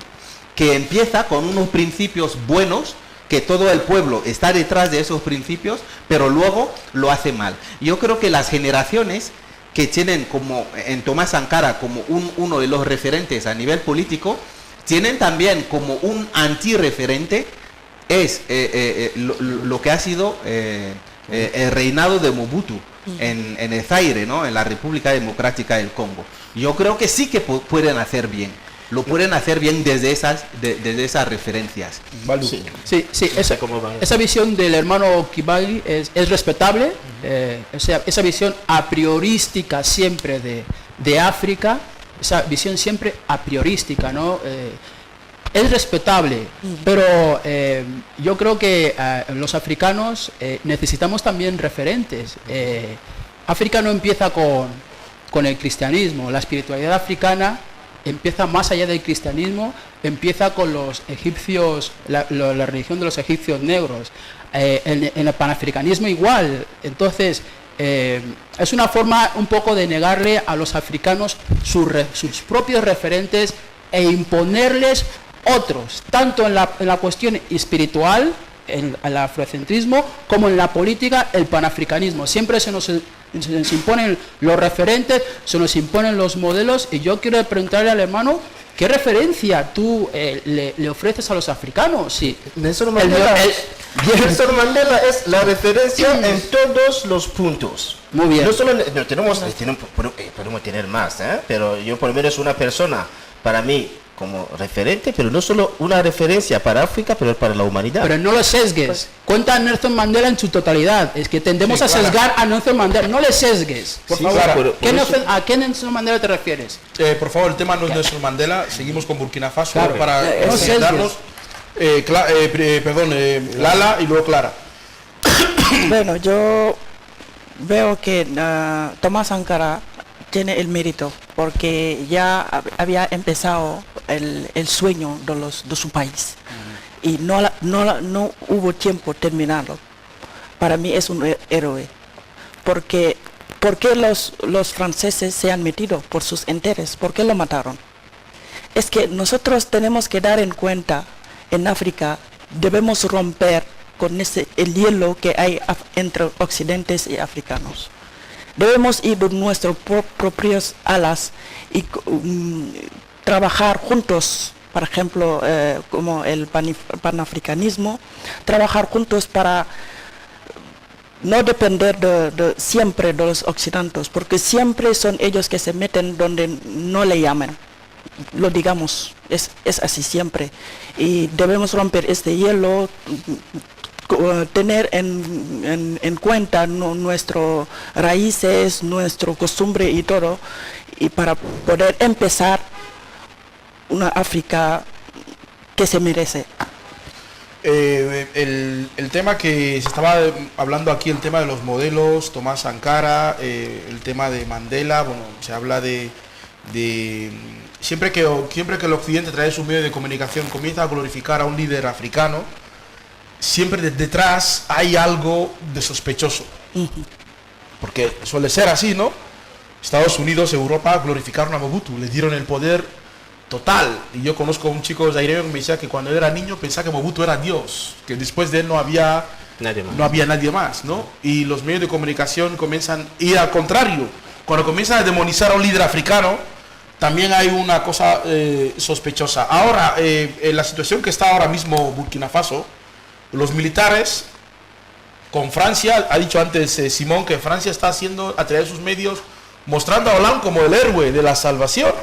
que empieza con unos principios buenos, que todo el pueblo está detrás de esos principios, pero luego lo hace mal. Yo creo que las generaciones que tienen como en Thomas Sankara como uno de los referentes a nivel político, tienen también como un antirreferente es lo que ha sido el reinado de Mobutu en el Zaire, ¿no? En la República Democrática del Congo. Yo creo que sí que pueden hacer bien. Lo pueden hacer bien desde esas referencias. Sí, esa visión del hermano Kibali es respetable, esa visión a priorística siempre de África, esa visión siempre a priorística, ¿no? Es respetable, pero yo creo que los africanos necesitamos también referentes. África no empieza con el cristianismo, la espiritualidad africana empieza más allá del cristianismo, empieza con los egipcios, la religión de los egipcios negros, en el panafricanismo igual. Entonces, es una forma un poco de negarle a los africanos sus propios referentes e imponerles otros, tanto en la cuestión espiritual, en el afrocentrismo, como en la política, el panafricanismo. Siempre se nos imponen los referentes, se nos imponen los modelos, y yo quiero preguntarle al hermano, ¿qué referencia tú le ofreces a los africanos? Sí. Nelson Mandela es la referencia en todos los puntos. Muy bien. No solo podemos tener más, pero yo por lo menos una persona, para mí, como referente, pero no solo una referencia para África, pero para la humanidad. Pero no lo sesgues. Cuenta a Nelson Mandela en su totalidad. Es que tendemos a sesgar a Nelson Mandela. No le sesgues. Por favor. ¿A qué Nelson Mandela te refieres? Por favor, el tema no es Nelson Mandela. Seguimos con Burkina Faso, claro, para darnos. Lala y luego Clara. Bueno, yo veo que Thomas Sankara tiene el mérito, porque ya había empezado el sueño de su país, y no hubo tiempo de terminarlo. Para mí es un héroe, porque los franceses se han metido por sus intereses. ¿Por qué lo mataron? Es que nosotros tenemos que dar en cuenta, en África debemos romper con el hielo que hay entre occidentes y africanos. Debemos ir de nuestras propias alas y trabajar juntos, por ejemplo, como el panafricanismo, trabajar juntos para no depender siempre de los occidentales, porque siempre son ellos que se meten donde no le llaman. Lo digamos, es así siempre. Y debemos romper este hielo, tener en cuenta nuestras raíces, nuestra costumbre y todo, y para poder empezar una África que se merece. El tema que se estaba hablando aquí, el tema de los modelos, Thomas Sankara, el tema de Mandela, bueno, se habla de siempre que el occidente trae su medio de comunicación, comienza a glorificar a un líder africano, siempre detrás hay algo de sospechoso, porque suele ser así, ¿no? Estados Unidos, Europa glorificaron a Mobutu, le dieron el poder total, y yo conozco a un chico zaireo que me decía que cuando era niño pensaba que Mobutu era Dios, que después de él no había nadie más, ¿no? Y los medios de comunicación comienzan, y al contrario, cuando comienzan a demonizar a un líder africano, también hay una cosa sospechosa. Ahora, en la situación que está ahora mismo Burkina Faso, los militares con Francia, ha dicho antes Simón que Francia está haciendo a través de sus medios, mostrando a Hollande como el héroe de la salvación.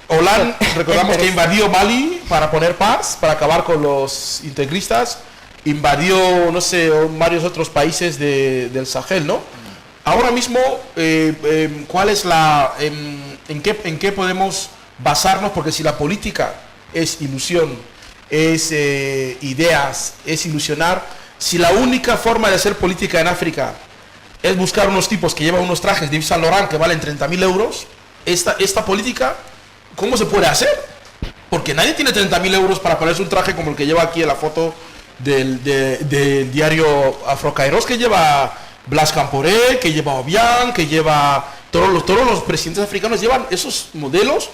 Hollande, recordamos que invadió Mali para poner paz, para acabar con los integristas, invadió, no sé, varios otros países del Sahel, ¿no? Ahora mismo, ¿cuál es en qué podemos basarnos? Porque si la política es ilusión, es ideas, es ilusionar, si la única forma de hacer política en África es buscar unos tipos que llevan unos trajes de Yves Saint Laurent que valen 30.000 euros, esta política, ¿cómo se puede hacer? Porque nadie tiene 30.000 euros para ponerse un traje como el que lleva aquí en la foto del diario Afrocairos, que lleva Blas Camporé, que lleva Obiang, que lleva todos los presidentes africanos llevan esos modelos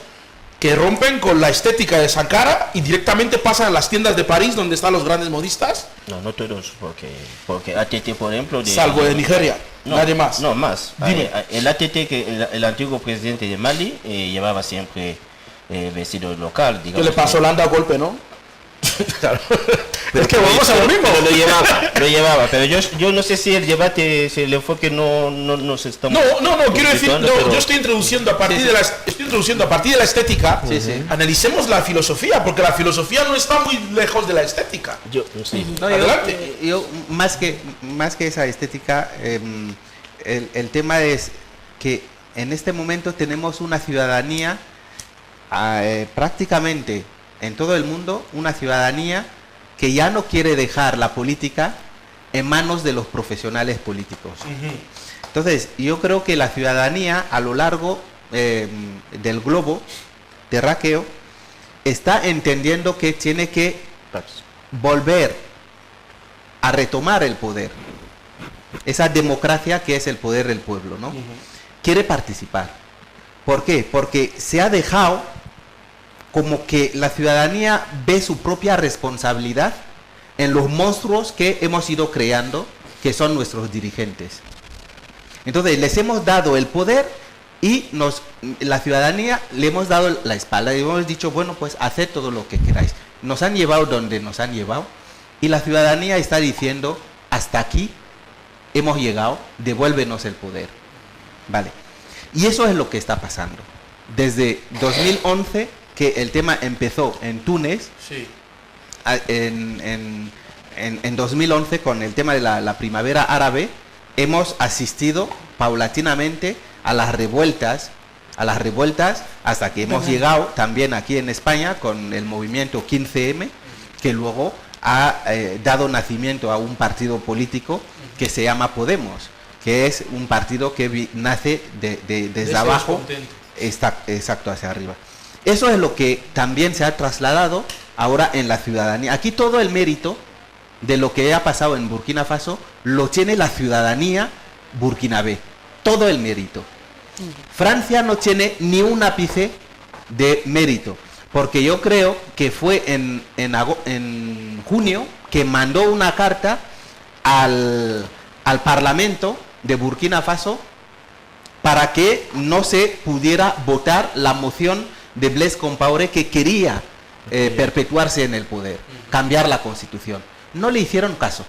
que rompen con la estética de Sankara y directamente pasan a las tiendas de París donde están los grandes modistas. No todos, porque ATT, por ejemplo... Salvo de Nigeria, nadie más. No, más. Dime. El ATT, que el antiguo presidente de Mali, llevaba siempre vestido local. ¿Qué le pasó? Le han dado golpe, ¿no? Claro. Es que vamos a lo mismo. Lo llevaba, pero yo no sé si el debate, si el enfoque no nos estamos... No, quiero decir, pero... yo estoy introduciendo a partir de la estética, analicemos la filosofía, porque la filosofía no está muy lejos de la estética. Adelante. Yo más que esa estética, el tema es que en este momento tenemos una ciudadanía prácticamente en todo el mundo, una ciudadanía que ya no quiere dejar la política en manos de los profesionales políticos. Entonces, yo creo que la ciudadanía a lo largo del globo terráqueo está entendiendo que tiene que volver a retomar el poder, esa democracia que es el poder del pueblo, ¿no? Quiere participar. ¿Por qué? Porque se ha dejado como que la ciudadanía ve su propia responsabilidad en los monstruos que hemos ido creando, que son nuestros dirigentes. Entonces, les hemos dado el poder y la ciudadanía le hemos dado la espalda y hemos dicho, bueno, pues haced todo lo que queráis. Nos han llevado donde nos han llevado y la ciudadanía está diciendo, hasta aquí hemos llegado, devuélvenos el poder. Vale. Y eso es lo que está pasando. Desde 2011... que el tema empezó en Túnez, en 2011 con el tema de la primavera árabe, hemos asistido paulatinamente a las revueltas hasta que hemos llegado también aquí en España con el movimiento 15M, que luego ha dado nacimiento a un partido político que se llama Podemos, que es un partido que nace desde abajo, exacto, hacia arriba. Eso es lo que también se ha trasladado ahora en la ciudadanía. Aquí todo el mérito de lo que ha pasado en Burkina Faso lo tiene la ciudadanía burkinabé. Todo el mérito. Francia no tiene ni un ápice de mérito, porque yo creo que fue en junio que mandó una carta al Parlamento de Burkina Faso para que no se pudiera votar la moción de Blaise Compaoré que quería perpetuarse en el poder, cambiar la constitución. No le hicieron caso.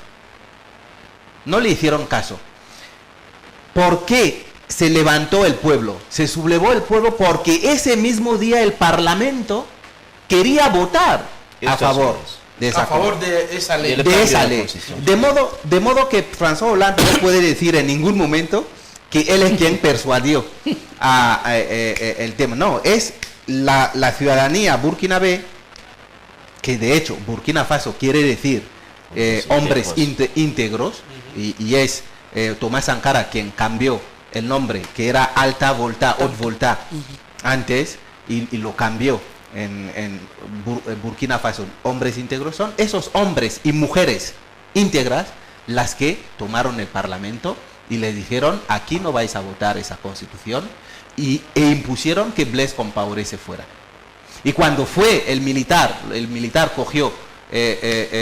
No le hicieron caso. ¿Por qué se levantó el pueblo? Se sublevó el pueblo porque ese mismo día el Parlamento quería votar a favor de esa ley. De modo que François Hollande no puede decir en ningún momento que él es quien persuadió el tema. No, es la ciudadanía burkinabé, que de hecho Burkina Faso quiere decir hombres íntegros, y es Tomás Sankara quien cambió el nombre, que era Alta Volta, Haute Volta, antes, y lo cambió en Burkina Faso. Hombres íntegros son esos hombres y mujeres íntegras las que tomaron el Parlamento y le dijeron, aquí no vais a votar esa constitución, e impusieron que Blaise Compaoré se fuera. Y cuando fue el militar cogió,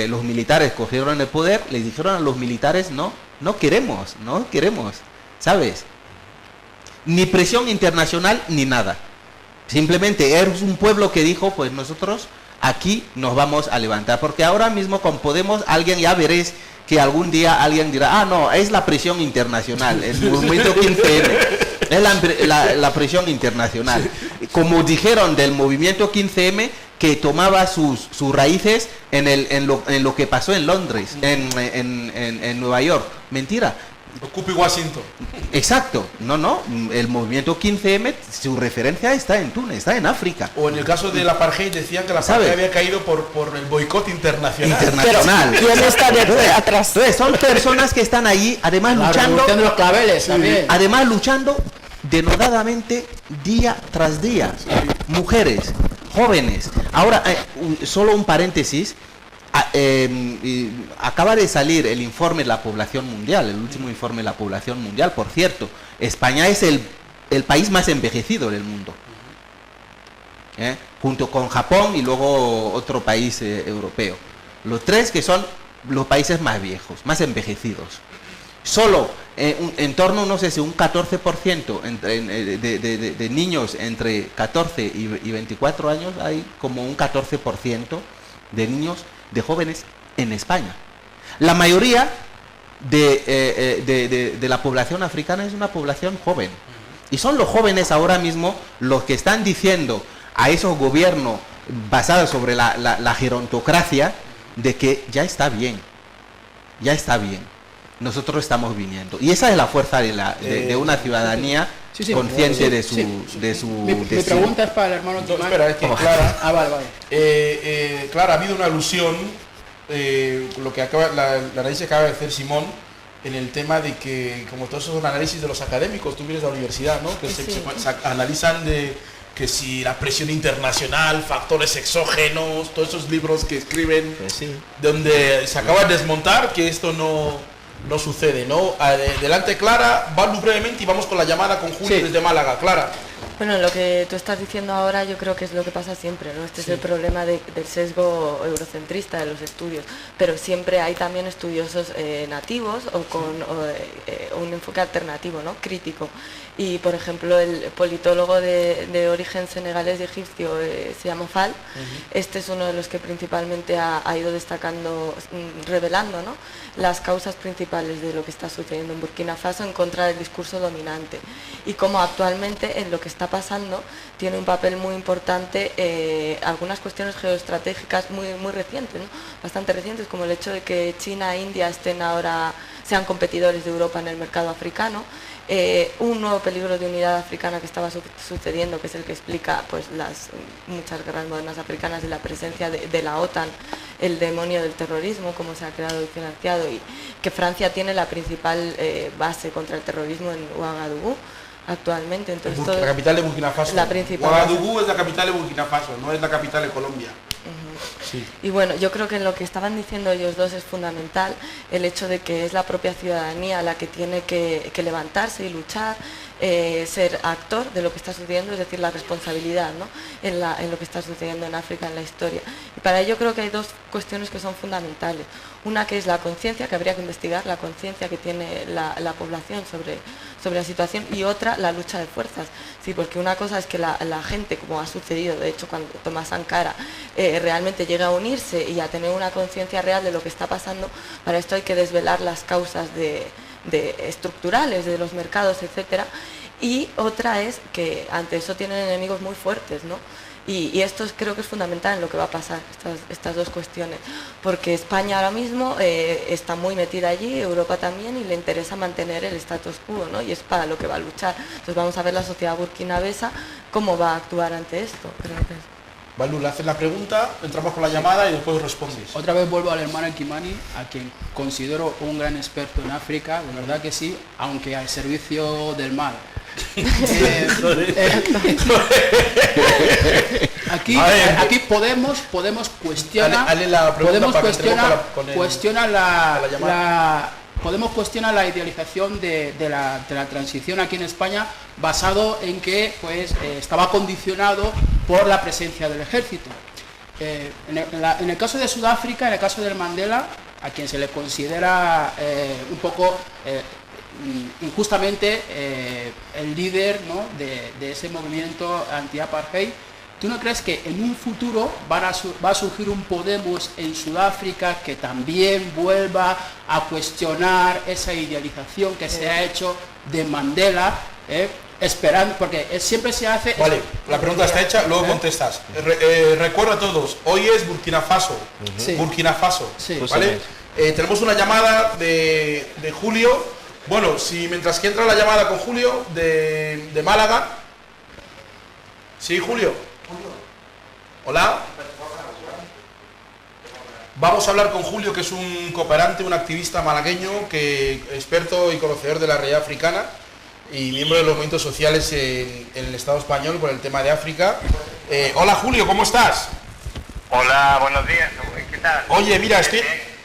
los militares cogieron el poder, les dijeron a los militares, no queremos, ¿sabes? Ni presión internacional ni nada. Simplemente es un pueblo que dijo, pues nosotros aquí nos vamos a levantar, porque ahora mismo con Podemos alguien, ya veréis que algún día alguien dirá, no, es la presión internacional, el movimiento 15M. Es la presión internacional. Como dijeron del movimiento 15M, que tomaba sus raíces en lo que pasó en Londres, en Nueva York. Mentira. Occupy Washington. Exacto. No. El movimiento 15M, su referencia está en Túnez, está en África. O en el caso del apartheid, decían que la apartheid había caído por el boicot internacional. ¿Quién está atrás? Entonces, son personas que están allí, además luchando. Los claveles también. Además luchando denodadamente día tras día. Mujeres, jóvenes. Ahora, solo un paréntesis. Acaba de salir el informe de la población mundial, el último informe de la población mundial. Por cierto, España es el país más envejecido del mundo. junto con Japón y luego otro país europeo. Los tres que son los países más viejos, más envejecidos. Solo en torno, no sé si un 14% de niños entre 14 y 24 años, hay como un 14% de niños, de jóvenes en España. La mayoría de la población africana es una población joven. Y son los jóvenes ahora mismo los que están diciendo a esos gobiernos basados sobre la gerontocracia de que ya está bien, nosotros estamos viniendo. Y esa es la fuerza de una ciudadanía consciente de su Mi pregunta es para el hermano Timán. Espera, es que Clara, vale. Clara, ha habido una alusión, lo que la análisis que acaba de hacer Simón, en el tema de que, como todos esos análisis de los académicos, tú vienes de la universidad, ¿no? Que se analizan de que si la presión internacional, factores exógenos, todos esos libros que escriben, donde se acaba de desmontar que esto no sucede, ¿no? Adelante, Clara, vamos brevemente y vamos con la llamada con Julio desde Málaga. Clara. Bueno, lo que tú estás diciendo ahora yo creo que es lo que pasa siempre, ¿no? Este es el problema del sesgo eurocentrista de los estudios, pero siempre hay también estudiosos nativos o con un enfoque alternativo, ¿no? Crítico. Y, por ejemplo, el politólogo de origen senegalés y egipcio se llama Fall. Este es uno de los que principalmente ha ido destacando, revelando, ¿no?, las causas principales de lo que está sucediendo en Burkina Faso en contra del discurso dominante y cómo actualmente en lo que está pasando tiene un papel muy importante algunas cuestiones geoestratégicas muy recientes, ¿no?, bastante recientes, como el hecho de que China e India sean competidores de Europa en el mercado africano. Un nuevo peligro de unidad africana que estaba sucediendo, que es el que explica pues las muchas guerras modernas africanas y la presencia de la OTAN, el demonio del terrorismo, cómo se ha creado y financiado, y que Francia tiene la principal base contra el terrorismo en Ouagadougou actualmente. Entonces, la capital de Burkina Faso. La principal. Ouagadougou es la capital de Burkina Faso, no es la capital de Colombia. Sí. Y bueno, yo creo que en lo que estaban diciendo ellos dos es fundamental el hecho de que es la propia ciudadanía la que tiene que levantarse y luchar, ser actor de lo que está sucediendo, es decir, la responsabilidad, ¿no?, en lo que está sucediendo en África, en la historia. Y para ello creo que hay dos cuestiones que son fundamentales. Una que es la conciencia, que habría que investigar, la conciencia que tiene la población sobre la situación, y otra, la lucha de fuerzas. Sí, porque una cosa es que la gente, como ha sucedido, de hecho, cuando Tomás Sankara realmente llega a unirse y a tener una conciencia real de lo que está pasando. Para esto hay que desvelar las causas estructurales de los mercados, etcétera. Y otra es que ante eso tienen enemigos muy fuertes, ¿no? Y esto creo que es fundamental en lo que va a pasar, estas dos cuestiones, porque España ahora mismo está muy metida allí, Europa también, y le interesa mantener el status quo, ¿no?, y es para lo que va a luchar. Entonces vamos a ver la sociedad burkinabesa cómo va a actuar ante esto. Balú, le haces la pregunta, entramos con la llamada y después respondes. Otra vez vuelvo al hermano Kimani, a quien considero un gran experto en África, de verdad que sí, aunque al servicio del mal. Aquí podemos cuestionar, podemos cuestionar la idealización de la transición aquí en España, basado en que pues estaba condicionado por la presencia del ejército. En el caso de Sudáfrica, en el caso del Mandela, a quien se le considera un poco injustamente el líder, ¿no?, de ese movimiento anti-apartheid, ¿tú no crees que en un futuro va a surgir un Podemos en Sudáfrica que también vuelva a cuestionar esa idealización que se ha hecho de Mandela, esperando, porque siempre se hace... Vale, la pregunta está hecha, luego contestas. Recuerdo a todos, hoy es Burkina Faso. Burkina Faso, ¿vale? Tenemos una llamada de Julio. Bueno, si mientras que entra la llamada con Julio de Málaga. Sí, Julio. Hola. Vamos a hablar con Julio, que es un cooperante, un activista malagueño, experto y conocedor de la realidad africana y miembro de los movimientos sociales en el Estado español por el tema de África. Hola, Julio, ¿cómo estás? Hola, buenos días. ¿Qué tal? Oye, mira,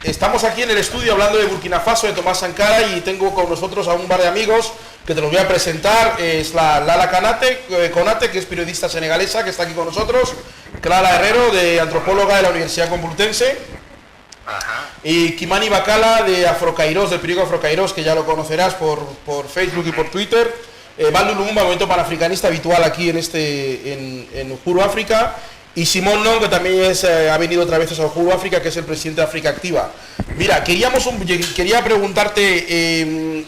estamos aquí en el estudio hablando de Burkina Faso, de Tomás Sankara, y tengo con nosotros a un par de amigos que te los voy a presentar. Es la Lala Konate, que es periodista senegalesa, que está aquí con nosotros. Clara Herrero, antropóloga de la Universidad Complutense. Y Kimani Bakala, de Afrokairos, del periódico Afrokairos, que ya lo conocerás por Facebook y por Twitter. Baldu Lumumba, movimiento panafricanista habitual aquí en Uhuru África. Y Simón Non, que también ha venido otra vez a Uhuru África, que es el presidente de África Activa. Mira, quería preguntarte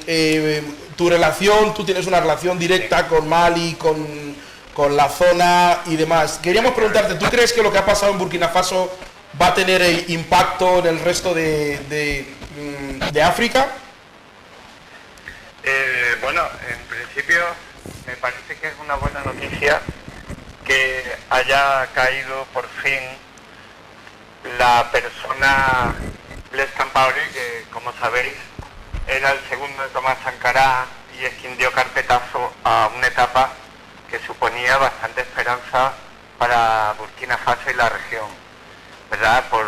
tu relación. Tú tienes una relación directa con Mali, con la zona y demás. Queríamos preguntarte, ¿tú crees que lo que ha pasado en Burkina Faso va a tener impacto en el resto de África? Bueno, en principio me parece que es una buena noticia que haya caído por fin la persona Blaise Compaoré, que como sabéis era el segundo de Tomás Sankara y es quien dio carpetazo a una etapa que suponía bastante esperanza para Burkina Faso y la región, ¿verdad? Por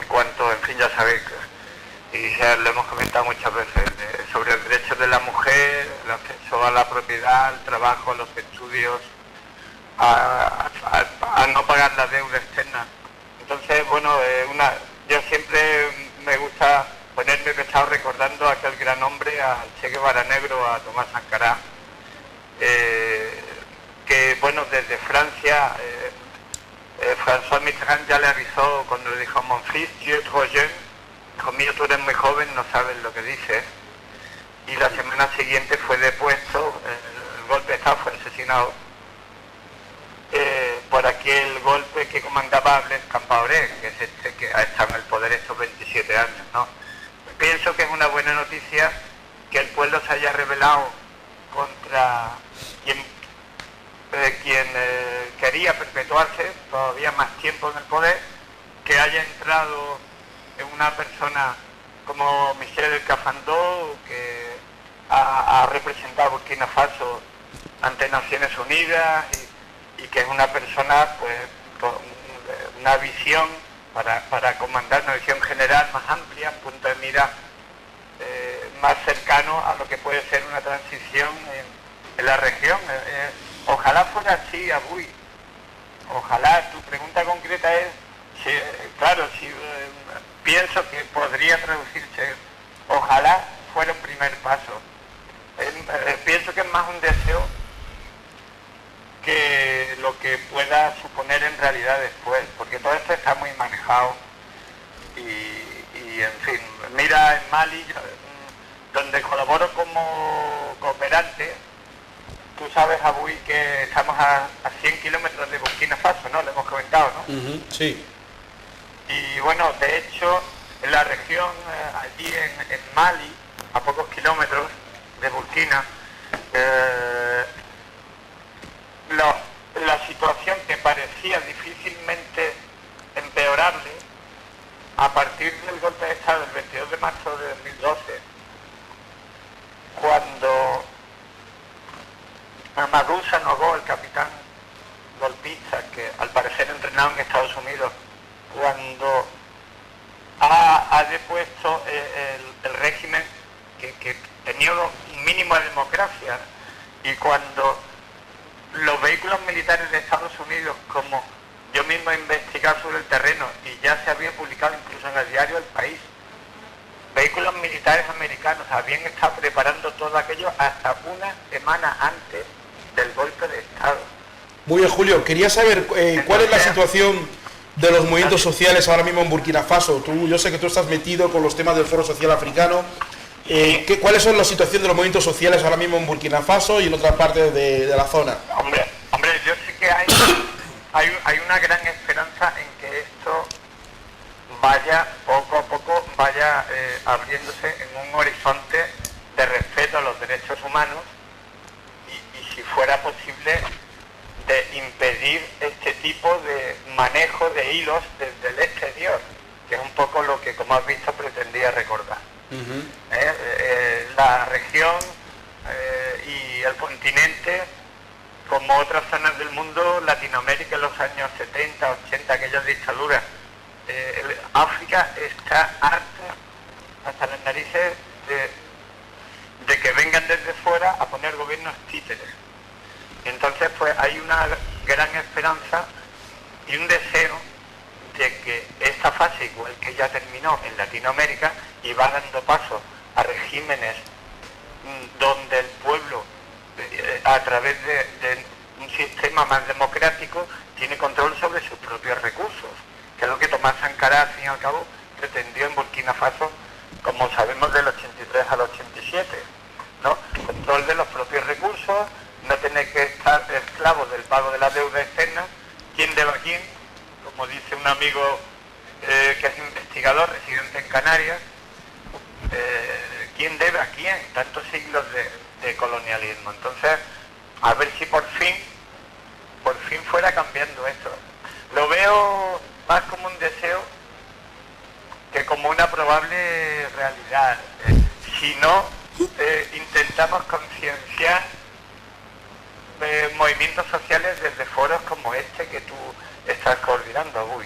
cuanto, en fin, ya sabéis, y ya lo hemos comentado muchas veces, sobre el derecho de la mujer, el acceso a la propiedad, al trabajo, a los estudios, a no pagar la deuda externa. Entonces, bueno, yo siempre me gusta ponerme pesado recordando a aquel gran hombre, al Che Guevara negro, a Tomás Sankara, que, bueno, desde Francia, François Mitterrand ya le avisó cuando le dijo: "Mon fils, tu es trop jeune", hijo mío, tú eres muy joven, no sabes lo que dices. Y la semana siguiente fue depuesto, el golpe de Estado, fue asesinado por aquel golpe que comandaba Blaise Compaoré, que es este que ha estado en el poder estos 27 años, ¿no? Pienso que es una buena noticia que el pueblo se haya rebelado contra quien quería perpetuarse todavía más tiempo en el poder, que haya entrado en una persona como Michel Kafando, que ha representado a Burkina Faso ante Naciones Unidas y que es una persona pues con una visión para comandar, una visión general más amplia, un punto de mira más cercano a lo que puede ser una transición en la región. Ojalá fuera así, Abuy. Ojalá. Tu pregunta concreta es, claro, pienso que podría traducirse, ojalá fuera un primer paso. Pienso que es más un deseo que lo que pueda suponer en realidad después, porque todo esto está muy manejado y en fin, mira, en Mali, donde colaboro como cooperante, tú sabes, Abuy, que estamos a 100 kilómetros de Burkina Faso, ¿no? Lo hemos comentado, ¿no? Sí. Y bueno, de hecho, en la región, allí en Mali, a pocos kilómetros de Burkina, la situación que parecía difícilmente empeorable, a partir del golpe de Estado del 22 de marzo de 2012, cuando Amadou Sanogo, el capitán golpista, que al parecer entrenado en Estados Unidos, cuando ha depuesto el régimen que tenía un mínimo de democracia, y cuando los vehículos militares de Estados Unidos, como yo mismo he investigado sobre el terreno y ya se había publicado incluso en el diario El País, vehículos militares americanos habían estado preparando todo aquello hasta una semana antes del golpe de Estado. Muy bien, Julio, quería saber cuál es la situación de los movimientos sociales ahora mismo en Burkina Faso. Yo sé que tú estás metido con los temas del Foro Social Africano. ¿Cuáles son la situación de los movimientos sociales ahora mismo en Burkina Faso y en otras partes de la zona? Hombre, yo sé que hay una gran esperanza en que esto vaya, poco a poco, vaya abriéndose en un horizonte de respeto a los derechos humanos y si fuera posible, de impedir este tipo de manejo de hilos desde el exterior, que es un poco lo que, como has visto, pretendía recordar. La región y el continente, como otras zonas del mundo, Latinoamérica en los años 70, 80, aquellas dictaduras, África está harta hasta las narices de que vengan desde fuera a poner gobiernos títeres. Y entonces pues hay una gran esperanza y un deseo de que esta fase, igual que ya terminó en Latinoamérica, y va dando paso a regímenes donde el pueblo, a través de un sistema más democrático, tiene control sobre sus propios recursos, que es lo que Tomás Sankara, al fin y al cabo, pretendió en Burkina Faso, como sabemos, del 83 al 87, ¿no? Control de los propios recursos, no tener que estar esclavos del pago de la deuda externa, quién debe a quién, como dice un amigo que es investigador, residente en Canarias, quién debe a quién, tantos siglos de colonialismo. Entonces, a ver si por fin fuera cambiando esto. Lo veo más como un deseo que como una probable realidad. Si no, intentamos concienciar movimientos sociales desde foros como este que tú estás coordinando, Abuy.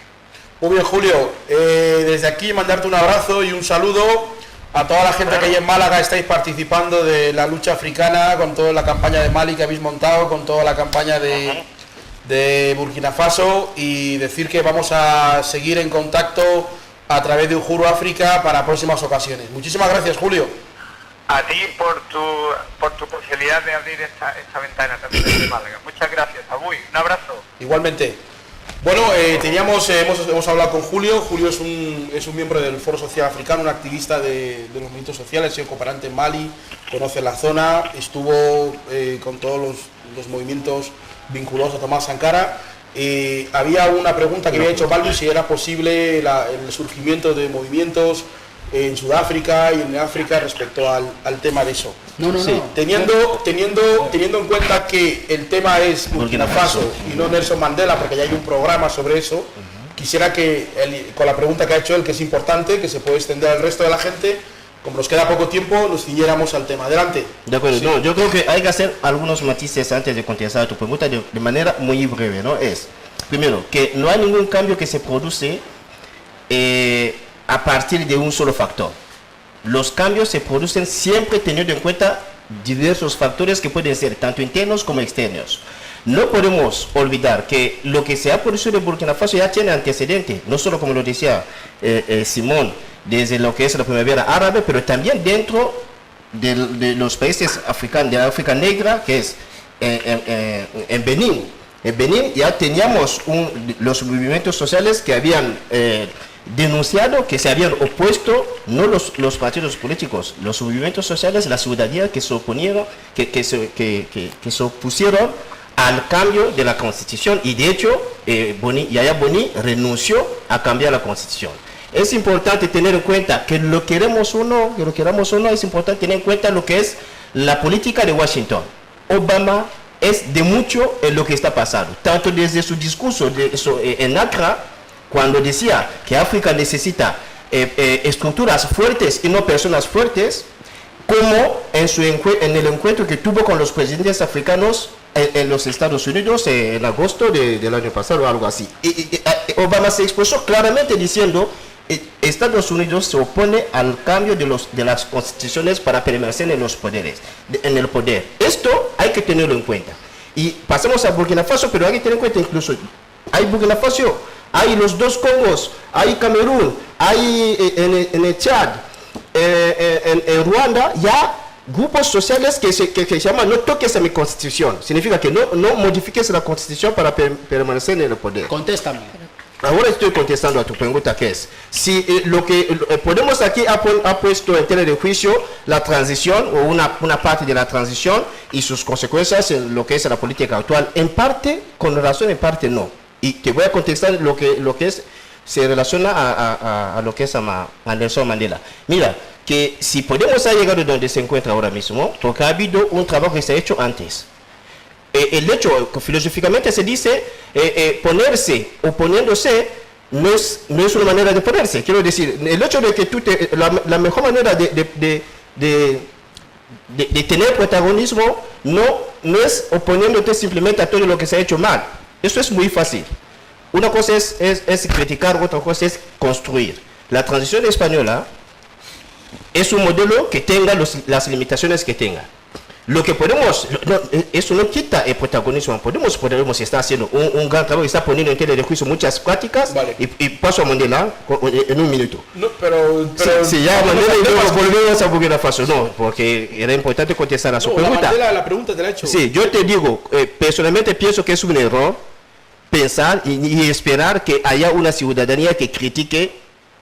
Muy bien, Julio. Desde aquí mandarte un abrazo y un saludo a toda la gente que ahí en Málaga estáis participando de la lucha africana, con toda la campaña de Mali que habéis montado, con toda la campaña de Burkina Faso, y decir que vamos a seguir en contacto a través de Uhuru África para próximas ocasiones. Muchísimas gracias, Julio. A ti por tu posibilidad de abrir esta ventana también desde Málaga. Muchas gracias, Abuy. Un abrazo. Igualmente. Bueno, hemos hablado con Julio. Julio es un miembro del Foro Social Africano, un activista de los movimientos sociales, ha sido cooperante en Mali, conoce la zona, estuvo con todos los movimientos vinculados a Tomás Sankara. Había una pregunta que había hecho Balbi, si era posible el surgimiento de movimientos en Sudáfrica y en África respecto al tema de eso. Sí. Teniendo en cuenta que el tema es Burkina Faso y no Nelson Mandela, porque ya hay un programa sobre eso, quisiera que, con la pregunta que ha hecho él, que es importante, que se puede extender al resto de la gente, como nos queda poco tiempo, nos ciñéramos al tema. Adelante. De acuerdo. Sí. No, yo creo que hay que hacer algunos matices antes de contestar a tu pregunta de manera muy breve, ¿no? Primero, que no hay ningún cambio que se produce a partir de un solo factor. Los cambios se producen siempre teniendo en cuenta diversos factores que pueden ser tanto internos como externos. No podemos olvidar que lo que se ha producido en Burkina Faso ya tiene antecedentes, no solo como lo decía Simón, desde lo que es la primavera árabe, pero también dentro de los países africanos, de África negra, que es en Benín. En Benín ya teníamos los movimientos sociales que habían denunciado, que se habían opuesto, no los partidos políticos, los movimientos sociales, la ciudadanía que se oponieron, que se opusieron al cambio de la constitución, y de hecho Yahya Boni renunció a cambiar la constitución. Es importante tener en cuenta que lo queramos o no, es importante tener en cuenta lo que es la política de Washington. Obama es de mucho en lo que está pasando, tanto desde su discurso en Accra, cuando decía que África necesita estructuras fuertes y no personas fuertes, como en el encuentro que tuvo con los presidentes africanos en los Estados Unidos en agosto del año pasado o algo así. Obama se expresó claramente diciendo Estados Unidos se opone al cambio de las constituciones para permanecer en el poder. Esto hay que tenerlo en cuenta. Y pasamos a Burkina Faso, pero hay que tener en cuenta incluso, hay Burkina Faso, hay los dos Congos, hay Camerún, hay en el Chad, en Ruanda, ya grupos sociales que se llaman no toques a mi constitución. Significa que no modifiques la constitución para permanecer en el poder. Contéstame. Ahora estoy contestando a tu pregunta, que es, si lo que Podemos aquí ha puesto en tela de juicio la transición o una parte de la transición y sus consecuencias en lo que es la política actual. En parte, con razón, en parte no. Y te voy a contestar lo que se relaciona a lo que es a Nelson Mandela. Mira, que si Podemos ha llegado donde se encuentra ahora mismo, porque ha habido un trabajo que se ha hecho antes. El hecho, filosóficamente se dice, ponerse o poniéndose no es una manera de ponerse. Quiero decir, el hecho de que la mejor manera de tener protagonismo no es oponiéndote simplemente a todo lo que se ha hecho mal. Eso es muy fácil. Una cosa es criticar, otra cosa es construir. La transición española es un modelo que tenga las limitaciones que tenga. Lo que podemos, eso no quita el protagonismo, podemos estar haciendo un gran trabajo, está poniendo en tela de juicio muchas prácticas, y paso a Mandela en un minuto. No, pero sí, ya Mandela y luego volvemos a Burkina Faso, no, porque era importante contestar a su pregunta. La pregunta te la he hecho. Sí, yo te digo, personalmente pienso que es un error pensar y esperar que haya una ciudadanía que critique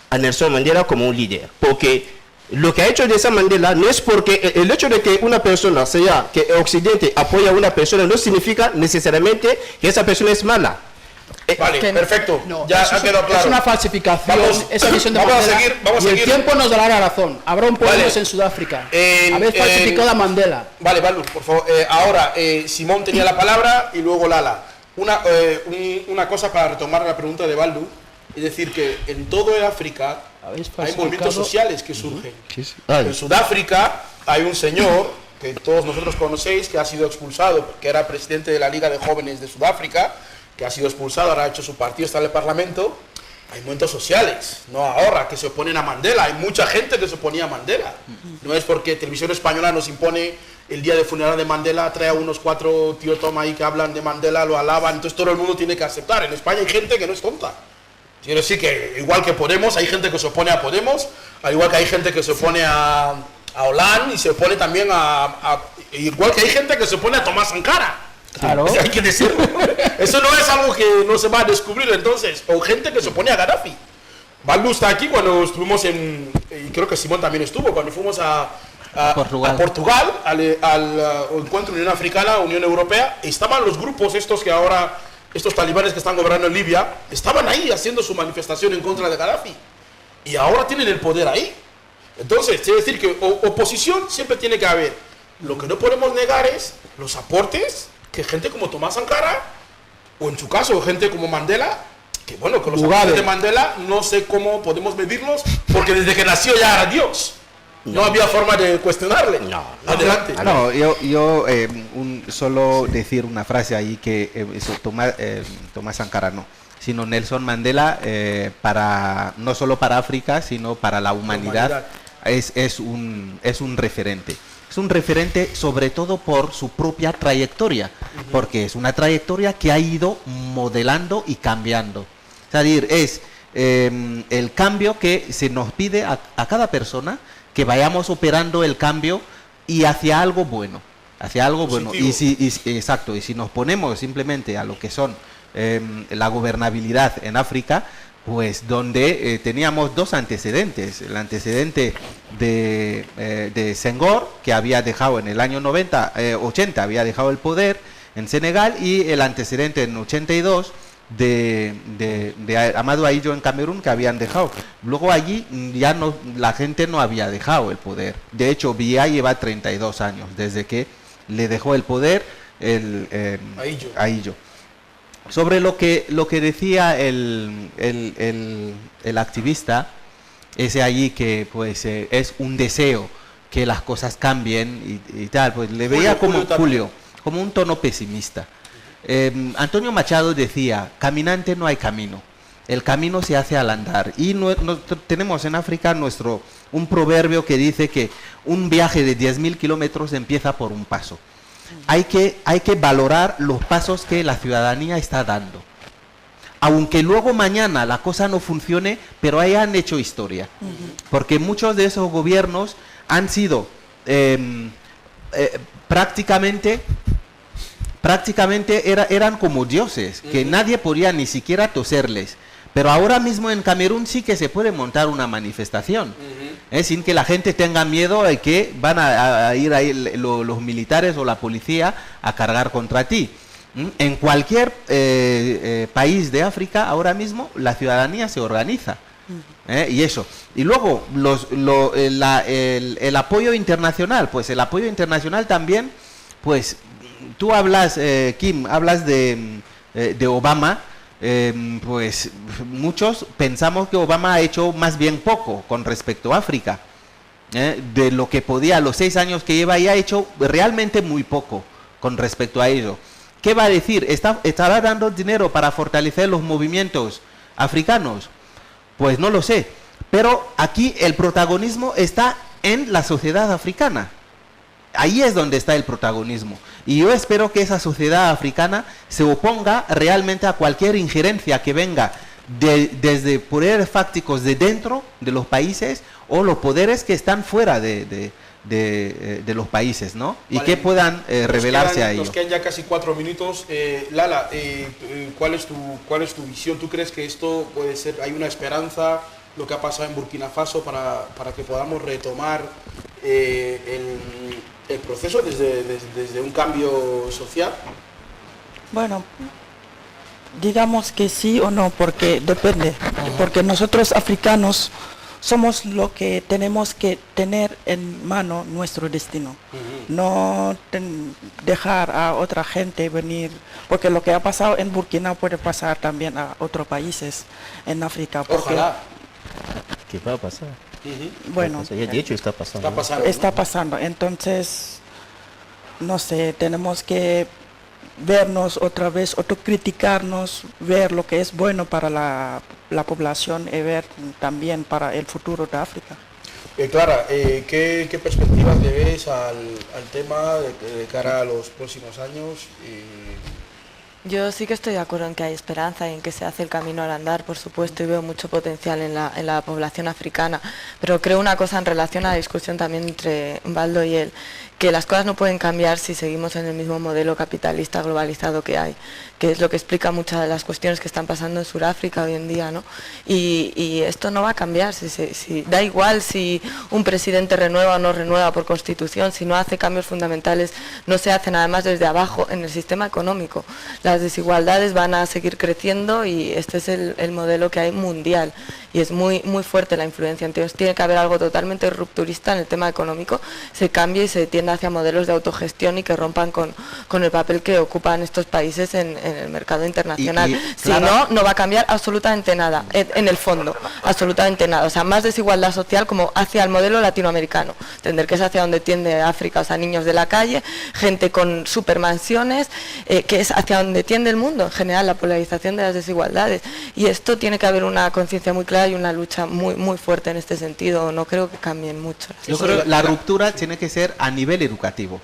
a Nelson Mandela como un líder, porque lo que ha hecho Nelson Mandela no es porque el hecho de que una persona, sea que Occidente apoya a una persona, no significa necesariamente que esa persona es mala. Vale, perfecto, ya ha quedado claro. Es una falsificación, esa visión de Mandela, vamos a seguir. El tiempo nos dará la razón. Habrá un pueblo en Sudáfrica. Habéis falsificado a Mandela. Vale, Baldu, por favor. Ahora, Simón tenía la palabra y luego Lala. Una cosa para retomar la pregunta de Baldu, es decir, que en todo África hay movimientos sociales que surgen. En Sudáfrica hay un señor que todos nosotros conocéis que ha sido expulsado porque era presidente de la Liga de Jóvenes de Sudáfrica, que ha sido expulsado, ahora ha hecho su partido, está en el Parlamento. Hay movimientos sociales, no ahora, que se oponen a Mandela. Hay mucha gente que se oponía a Mandela. No es porque Televisión Española nos impone el día de funeral de Mandela, trae a unos 4 tío Tom ahí que hablan de Mandela, lo alaban, entonces todo el mundo tiene que aceptar. En España hay gente que no es tonta. Quiero decir que igual que Podemos, hay gente que se opone a Podemos, al igual que hay gente que se opone a Hollande y se opone también igual que hay gente que se opone a Tomás Sankara. Claro. O sea, hay que decirlo. Eso no es algo que no se va a descubrir entonces. O gente que se opone a Gaddafi. Baldu está aquí cuando estuvimos y creo que Simón también estuvo, cuando fuimos a Portugal al encuentro Unión Africana, Unión Europea. Estaban los grupos estos que ahora, estos talibanes que están gobernando en Libia, estaban ahí haciendo su manifestación en contra de Gaddafi. Y ahora tienen el poder ahí. Entonces, quiere decir que oposición siempre tiene que haber. Lo que no podemos negar es los aportes que gente como Tomás Sankara, o en su caso gente como Mandela, que bueno, con los aportes de Mandela no sé cómo podemos medirlos, porque desde que nació ya era Dios. No había forma de cuestionarle. Adelante. No, yo solo decir una frase ahí que Tomás Sankara no, sino Nelson Mandela, no solo para África, sino para la humanidad, es un referente. Es un referente sobre todo por su propia trayectoria, porque es una trayectoria que ha ido modelando y cambiando. Es decir, es el cambio que se nos pide a cada persona, que vayamos operando el cambio y hacia algo bueno. Hacia algo bueno. Exacto, y si nos ponemos simplemente a lo que son la gobernabilidad en África, pues donde teníamos dos antecedentes. El antecedente de Senghor, que había dejado en el año 80, había dejado el poder en Senegal, y el antecedente en 82 de Amadou Ahidjo en Camerún, que habían dejado. Luego allí ya la gente no había dejado el poder. De hecho, Biya lleva 32 años desde que le dejó el poder Ahidjo. Sobre lo que decía el activista, ese allí que pues es un deseo que las cosas cambien y tal, pues le veía como un tono pesimista. Antonio Machado decía: caminante no hay camino, el camino se hace al andar. Y tenemos en África un proverbio que dice que un viaje de 10.000 kilómetros empieza por un paso. Hay que valorar los pasos que la ciudadanía está dando. Aunque luego mañana la cosa no funcione, pero ahí han hecho historia. Porque muchos de esos gobiernos han sido prácticamente eran como dioses, que nadie podía ni siquiera toserles. Pero ahora mismo en Camerún sí que se puede montar una manifestación, sin que la gente tenga miedo de que van a ir ahí los militares o la policía a cargar contra ti. En cualquier país de África ahora mismo la ciudadanía se organiza. Y eso. Y luego el apoyo internacional, pues el apoyo internacional también, pues tú hablas, Kim, hablas de Obama. Pues muchos pensamos que Obama ha hecho más bien poco con respecto a África, de lo que podía. Los 6 años que lleva ya ha hecho realmente muy poco con respecto a ello. ¿Qué va a decir? ¿Estará dando dinero para fortalecer los movimientos africanos? Pues no lo sé, pero aquí el protagonismo está en la sociedad africana. Ahí es donde está el protagonismo. Y yo espero que esa sociedad africana se oponga realmente a cualquier injerencia que venga desde poderes fácticos de dentro de los países o los poderes que están fuera de los países, ¿no? Y vale, que puedan revelarse a ello. Nos quedan ya casi 4 minutos. Lala, ¿cuál es tu visión? ¿Tú crees que esto puede ser, hay una esperanza, lo que ha pasado en Burkina Faso, para que podamos retomar el proceso desde un cambio social? Bueno, digamos que sí o no, porque depende, porque nosotros africanos somos lo que tenemos que tener en mano nuestro destino, no dejar a otra gente venir, porque lo que ha pasado en Burkina puede pasar también a otros países en África. Ojalá. ¿Qué va a pasar? Bueno, de hecho está pasando. Está pasando, entonces, no sé, tenemos que vernos otra vez, autocriticarnos, ver lo que es bueno para la población y ver también para el futuro de África. Clara, ¿qué perspectivas le ves al tema de cara a los próximos años? Yo sí que estoy de acuerdo en que hay esperanza y en que se hace el camino al andar, por supuesto, y veo mucho potencial en la población africana, pero creo una cosa en relación a la discusión también entre Baldo y él, que las cosas no pueden cambiar si seguimos en el mismo modelo capitalista globalizado que hay, que es lo que explica muchas de las cuestiones que están pasando en Sudáfrica hoy en día, ¿no? Y esto no va a cambiar, da igual si un presidente renueva o no renueva por constitución, si no hace cambios fundamentales, no se hacen además desde abajo en el sistema económico. Las desigualdades van a seguir creciendo y este es el modelo que hay mundial y es muy, muy fuerte la influencia. Entonces tiene que haber algo totalmente rupturista en el tema económico, se cambie y se tiende hacia modelos de autogestión y que rompan con el papel que ocupan estos países en el mercado internacional. Si no, no va a cambiar absolutamente nada, en el fondo, absolutamente nada. O sea, más desigualdad social como hacia el modelo latinoamericano, entender que es hacia donde tiende África, o sea, niños de la calle, gente con supermansiones, que es hacia donde tiende el mundo en general, la polarización de las desigualdades. Y esto tiene que haber una conciencia muy clara y una lucha muy, muy fuerte en este sentido. No creo que cambien mucho. Yo creo que la ruptura tiene que ser a nivel educativo.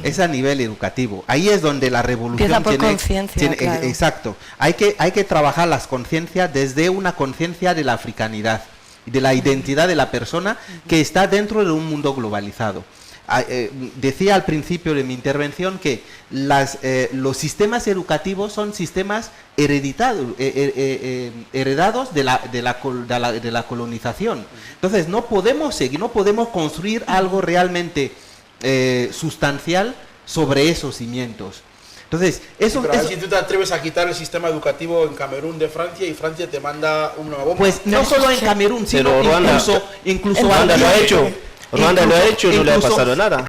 Es a nivel educativo. Ahí es donde la revolución empieza por conciencia, claro. Exacto. Hay que trabajar las conciencias desde una conciencia de la africanidad, de la identidad de la persona que está dentro de un mundo globalizado. Decía al principio de mi intervención que los sistemas educativos son sistemas heredados de la colonización. Entonces no podemos construir algo realmente sustancial sobre esos cimientos. Entonces, si tú te atreves a quitar el sistema educativo en Camerún de Francia y Francia te manda una bomba. Pues no solo en Camerún, sino incluso Ruanda lo ha hecho. Ruanda lo ha hecho y no le ha pasado nada.